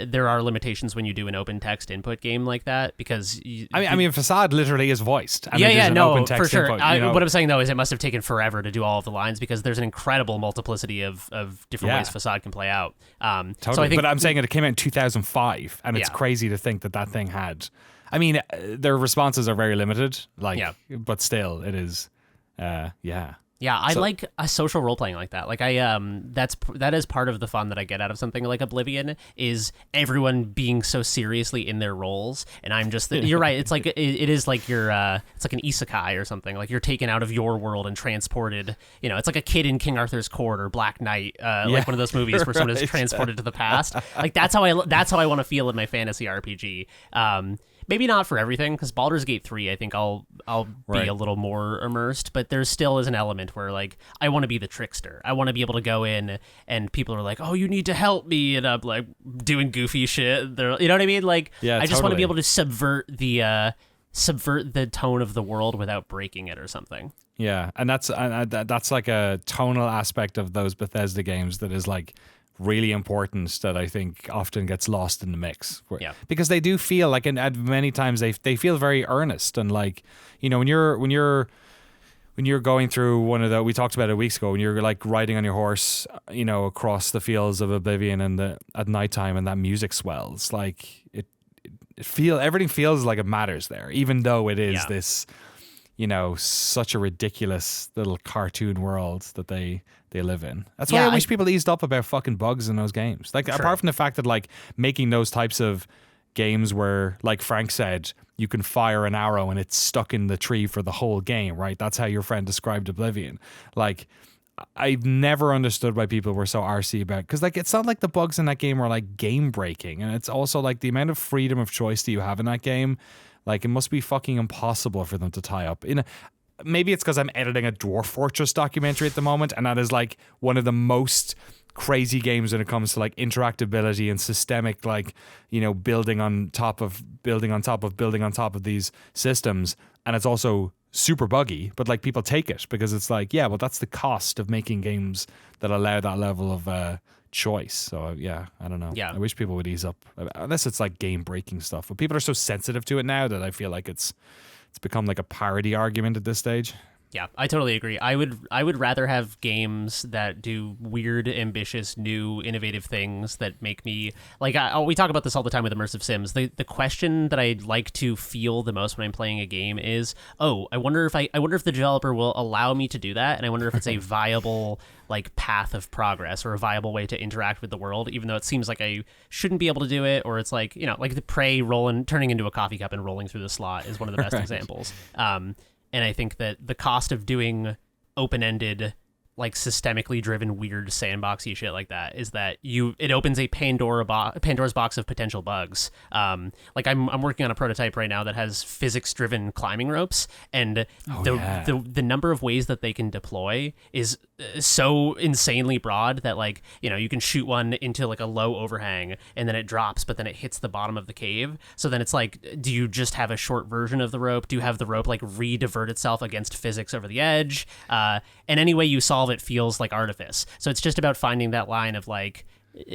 S3: there are limitations when you do an open text input game like that because
S1: I mean, Facade literally is voiced.
S3: For sure. What I'm saying though is it must have taken forever to do all of the lines because there's an incredible multiplicity of different ways Facade can play out.
S1: Totally.
S3: So I think,
S1: but I'm saying it came out in 2005, and it's crazy to think that thing had. I mean, their responses are very limited, but still, it is.
S3: Yeah, I like a social role playing like that. Like that is part of the fun that I get out of something like Oblivion is everyone being so seriously in their roles, and I'm just you're right. It's like it is like you're it's like an isekai or something. Like you're taken out of your world and transported. It's like a kid in King Arthur's Court or Black Knight, like one of those movies where someone is transported to the past. Like that's how I want to feel in my fantasy RPG. Maybe not for everything, because Baldur's Gate 3, I think I'll be a little more immersed, but there still is an element where, like, I want to be the trickster. I want to be able to go in, and people are like, oh, you need to help me, and I'm, like, doing goofy shit. You know what I mean? Like, I just want to be able to subvert the tone of the world without breaking it or something.
S1: Yeah, and that's like a tonal aspect of those Bethesda games that is, like, really important that I think often gets lost in the mix. Because they do feel like, and many times they feel very earnest, and like, when you're going through one of the, we talked about it weeks ago, when you're like riding on your horse, across the fields of Oblivion at nighttime, and that music swells, like everything feels like it matters there, even though it is this, such a ridiculous little cartoon world that they live in. That's why I wish people eased up about fucking bugs in those games. Like, apart from the fact that, like, making those types of games where, like Frank said, you can fire an arrow and it's stuck in the tree for the whole game, right? That's how your friend described Oblivion. Like, I've never understood why people were so arsy about, because, like, it's not like the bugs in that game are, like, game breaking. And it's also, like, the amount of freedom of choice that you have in that game, like, it must be fucking impossible for them to tie up. Maybe it's because I'm editing a Dwarf Fortress documentary at the moment, and that is like one of the most crazy games when it comes to like interactability and systemic, like, building on top of these systems. And it's also super buggy, but like people take it because it's like, yeah, well, that's the cost of making games that allow that level of choice. So I don't know. Yeah, I wish people would ease up, unless it's like game breaking stuff. But people are so sensitive to it now that I feel like it's become like a parody argument at this stage.
S3: Yeah, I totally agree. I would rather have games that do weird, ambitious, new, innovative things that make me like. We talk about this all the time with immersive sims. The question that I like to feel the most when I'm playing a game is, oh, I wonder if the developer will allow me to do that, and I wonder if it's a viable like path of progress or a viable way to interact with the world, even though it seems like I shouldn't be able to do it, or it's like, you know, like the prey turning into a coffee cup and rolling through the slot is one of the best examples. And I think that the cost of doing open-ended, like systemically driven, weird sandboxy shit like that is that it opens a Pandora's box of potential bugs. Like I'm working on a prototype right now that has physics-driven climbing ropes, and the number of ways that they can deploy is so insanely broad that, like, you know, you can shoot one into like a low overhang and then it drops, but then it hits the bottom of the cave. So then it's like, do you just have a short version of the rope? Do you have the rope like re-divert itself against physics over the edge? And any way you solve it feels like artifice. So it's just about finding that line of like,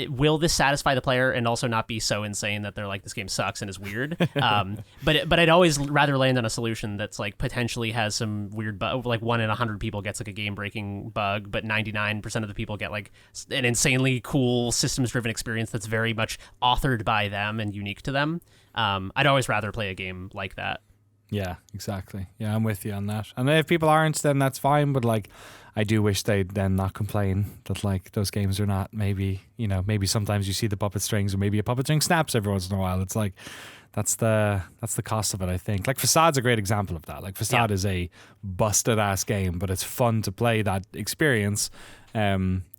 S3: will this satisfy the player and also not be so insane that they're like, this game sucks and is weird? But I'd always rather land on a solution that's like potentially has some weird bug, like 1 in 100 people gets like a game breaking bug, but 99% of the people get like an insanely cool systems driven experience that's very much authored by them and unique to them. I'd always rather play a game like that.
S1: Yeah, exactly. Yeah, I'm with you on that. And if people aren't, then that's fine. But like, I do wish they'd then not complain that like those games are not maybe sometimes you see the puppet strings, or maybe a puppet string snaps every once in a while. It's like, that's the cost of it, I think. Like Facade's a great example of that. Like Facade is a busted ass game, but it's fun to play that experience.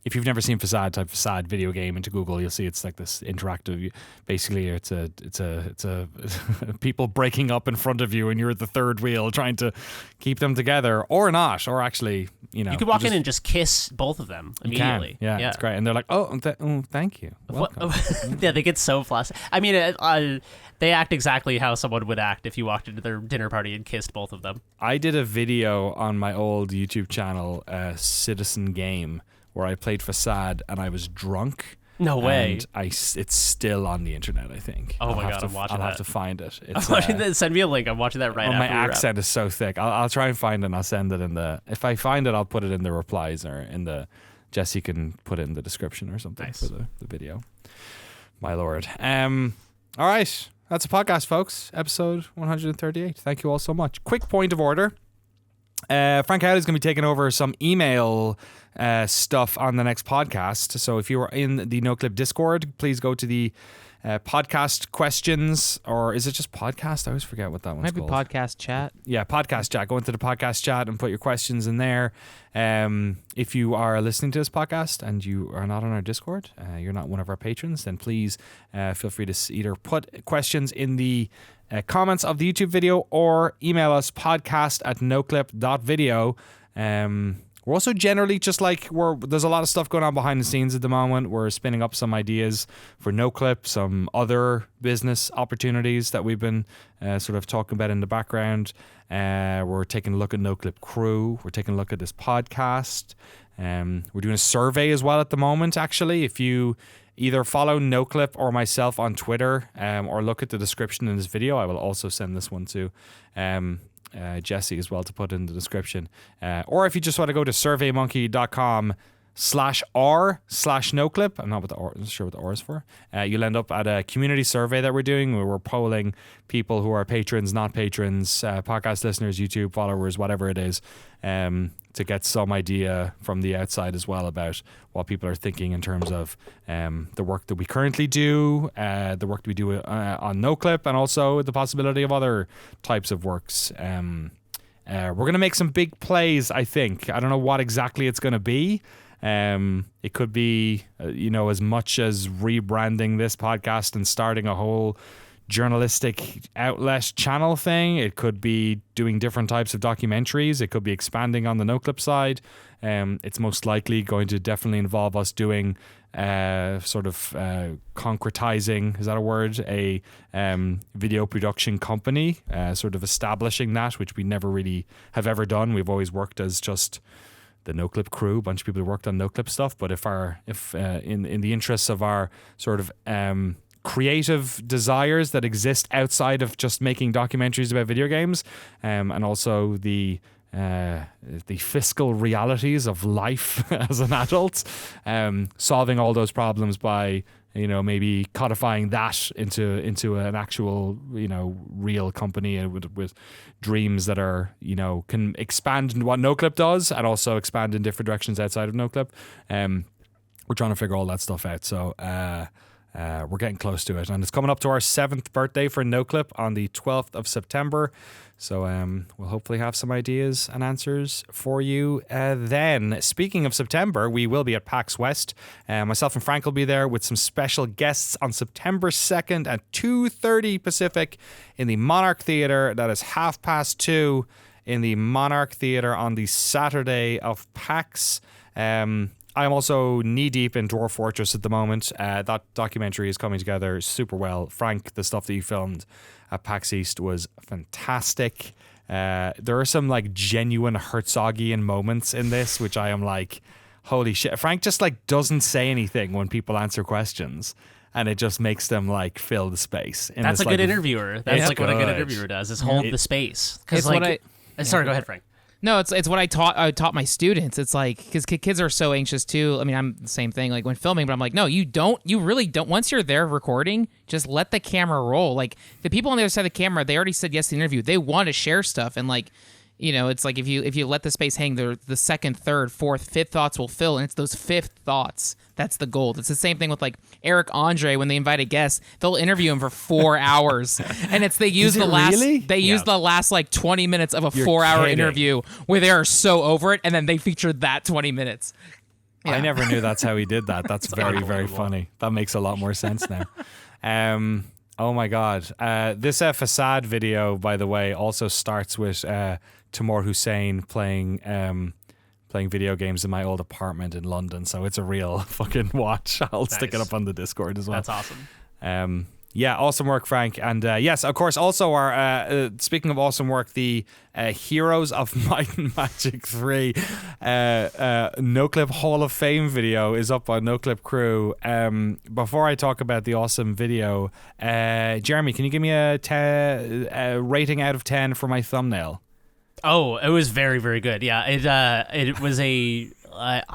S1: If you've never seen Facade, type Facade video game into Google, you'll see it's like this interactive. Basically, it's a people breaking up in front of you, and you're at the third wheel trying to keep them together, or not, or actually, you know,
S3: you could walk in and just kiss both of them immediately.
S1: Yeah, it's great, and they're like, oh, thank you. Welcome.
S3: Yeah, they get so flustered. I mean, they act exactly how someone would act if you walked into their dinner party and kissed both of them.
S1: I did a video on my old YouTube channel, Citizen Game, where I played Facade and I was drunk.
S3: No way.
S1: And it's still on the internet, I think.
S3: Oh my God, I'm watching that.
S1: I'll have to find it.
S3: Send me a link. I'm watching that right now.
S1: My accent is so thick. I'll try and find it and I'll send it in the... If I find it, I'll put it in the replies or in the... Jesse can put it in the description or something for the video. My lord. All right. That's a podcast, folks. Episode 138. Thank you all so much. Quick point of order. Frank Howley is going to be taking over some email stuff on the next podcast. So if you are in the Noclip Discord, please go to the podcast questions, or is it just podcast? I always forget what that one's called.
S2: Might be podcast chat.
S1: Yeah, podcast chat. Go into the podcast chat and put your questions in there. If you are listening to this podcast and you are not on our Discord, you're not one of our patrons, then please feel free to either put questions in the comments of the YouTube video or email us podcast@noclip.video. We're also generally just like, there's a lot of stuff going on behind the scenes at the moment. We're spinning up some ideas for Noclip, some other business opportunities that we've been sort of talking about in the background. We're taking a look at Noclip Crew. We're taking a look at this podcast. We're doing a survey as well at the moment, actually. If you either follow Noclip or myself on Twitter, or look at the description in this video, I will also send this one to Jesse as well to put in the description. Or if you just want to go to surveymonkey.com/r/Noclip, I'm not sure what the R is for. You'll end up at a community survey that we're doing where we're polling people who are patrons, not patrons, podcast listeners, YouTube followers, whatever it is, to get some idea from the outside as well about what people are thinking in terms of the work that we currently do, the work that we do on Noclip, and also the possibility of other types of works. We're going to make some big plays, I think. I don't know what exactly it's going to be. It could be, as much as rebranding this podcast and starting a whole journalistic outlet channel thing. It could be doing different types of documentaries. It could be expanding on the Noclip side. It's most likely going to definitely involve us doing concretizing, is that a word? A video production company, sort of establishing that, which we never really have ever done. We've always worked as just the Noclip crew, a bunch of people who worked on Noclip stuff. But if in the interests of our sort of creative desires that exist outside of just making documentaries about video games, and also the the fiscal realities of life as an adult, solving all those problems by maybe codifying that into an actual real company with dreams that are can expand in what Noclip does and also expand in different directions outside of Noclip. We're trying to figure all that stuff out. So we're getting close to it, and it's coming up to our 7th birthday for Noclip on the 12th of September. So we'll hopefully have some ideas and answers for you then. Speaking of September, we will be at PAX West. Myself and Frank will be there with some special guests on September 2nd at 2:30 Pacific in the Monarch Theatre. That is 2:30 in the Monarch Theatre on the Saturday of PAX. I'm also knee-deep in Dwarf Fortress at the moment. That documentary is coming together super well. Frank, the stuff that you filmed at PAX East was fantastic. There are some like genuine Herzogian moments in this, which I am like, holy shit. Frank just like doesn't say anything when people answer questions, and it just makes them like fill the space. And
S3: that's a good
S1: like,
S3: interviewer. That's like what a good interviewer does, is hold the space. Because like, sorry, go ahead, Frank.
S2: No, it's what I taught my students. It's like, because kids are so anxious too. I mean, I'm the same thing, like when filming, but I'm like, no, you really don't. Once you're there recording, just let the camera roll. Like the people on the other side of the camera, they already said yes to the interview. They want to share stuff, and like, it's like if you let the space hang, the second, third, fourth, fifth thoughts will fill, and it's those fifth thoughts. That's the gold. It's the same thing with like Eric Andre. When they invite a guest, they'll interview him for 4 hours, and they use the last like 20 minutes of a 4-hour interview where they are so over it, and then they feature that 20 minutes. Yeah.
S1: I never knew that's how he did that. That's very, very funny. That makes a lot more sense now. Oh my God. This Facade video, by the way, also starts with Timur Hussein playing video games in my old apartment in London. So it's a real fucking watch. I'll stick it up on the Discord as well.
S3: That's awesome.
S1: Yeah, awesome work, Frank. And yes, of course, also our speaking of awesome work, the Heroes of Might and Magic 3 Noclip Hall of Fame video is up on Noclip Crew. Before I talk about the awesome video, Jeremy, can you give me a rating out of 10 for my thumbnail?
S3: Oh, it was very, very good. Yeah, it was I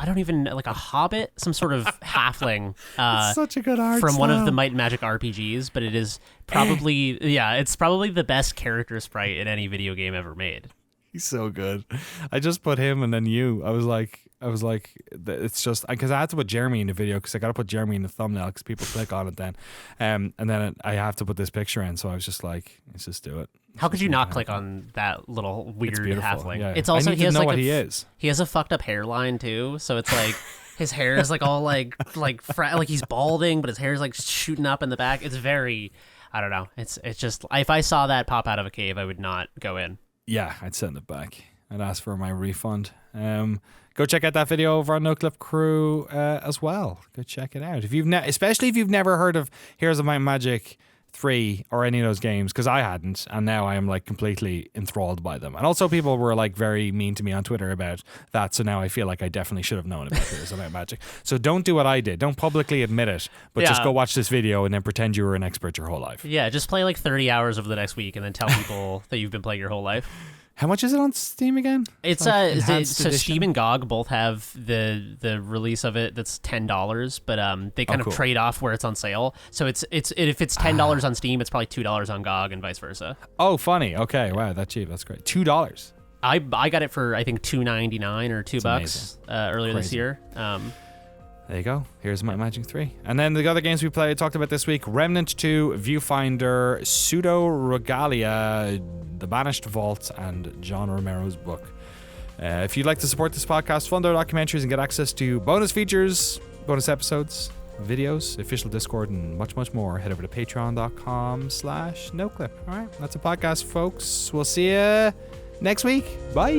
S3: don't even like a hobbit, some sort of halfling.
S1: It's such a good art
S3: from
S1: style.
S3: One of the Might and Magic RPGs, but it is probably it's probably the best character sprite in any video game ever made.
S1: He's so good. I just put him and then you. I was like, it's just because I had to put Jeremy in the video because I got to put Jeremy in the thumbnail because people click on it then, and then I have to put this picture in. So I was just like, let's just do it.
S3: How could you not click on that little weird halfling?
S1: Yeah.
S3: It's also
S1: I need to know what he is.
S3: He has a fucked up hairline too, so it's like his hair is like all like he's balding, but his hair is like shooting up in the back. It's very, I don't know. It's just, if I saw that pop out of a cave, I would not go in.
S1: Yeah, I'd send it back. I'd ask for my refund. Go check out that video over on Noclip Crew as well. Go check it out. Especially if you've never heard of Heroes of Might and Magic 3 or any of those games, because I hadn't, and now I am like completely enthralled by them. And also people were like very mean to me on Twitter about that, so now I feel like I definitely should have known about Heroes of Might and Magic. So don't do what I did. Don't publicly admit it, but just go watch this video and then pretend you were an expert your whole life.
S3: Yeah, just play like 30 hours over the next week and then tell people that you've been playing your whole life.
S1: How much is it on Steam again?
S3: It's
S1: like
S3: so Steam and GOG both have the release of it that's $10, but they kind of trade off where it's on sale. So it's if it's $10 on Steam, it's probably $2 on GOG and vice versa.
S1: Oh, funny. Okay, wow, that's cheap. That's great. $2.
S3: I got it for I think $2.99 or $2 earlier this year.
S1: There you go. Here's my Magic 3. And then the other games we talked about this week: Remnant 2, Viewfinder, Pseudoregalia, The Banished Vault, and John Romero's book. If you'd like to support this podcast, fund our documentaries, and get access to bonus features, bonus episodes, videos, official Discord, and much, much more, head over to patreon.com/Noclip. All right, that's a podcast, folks. We'll see you next week. Bye.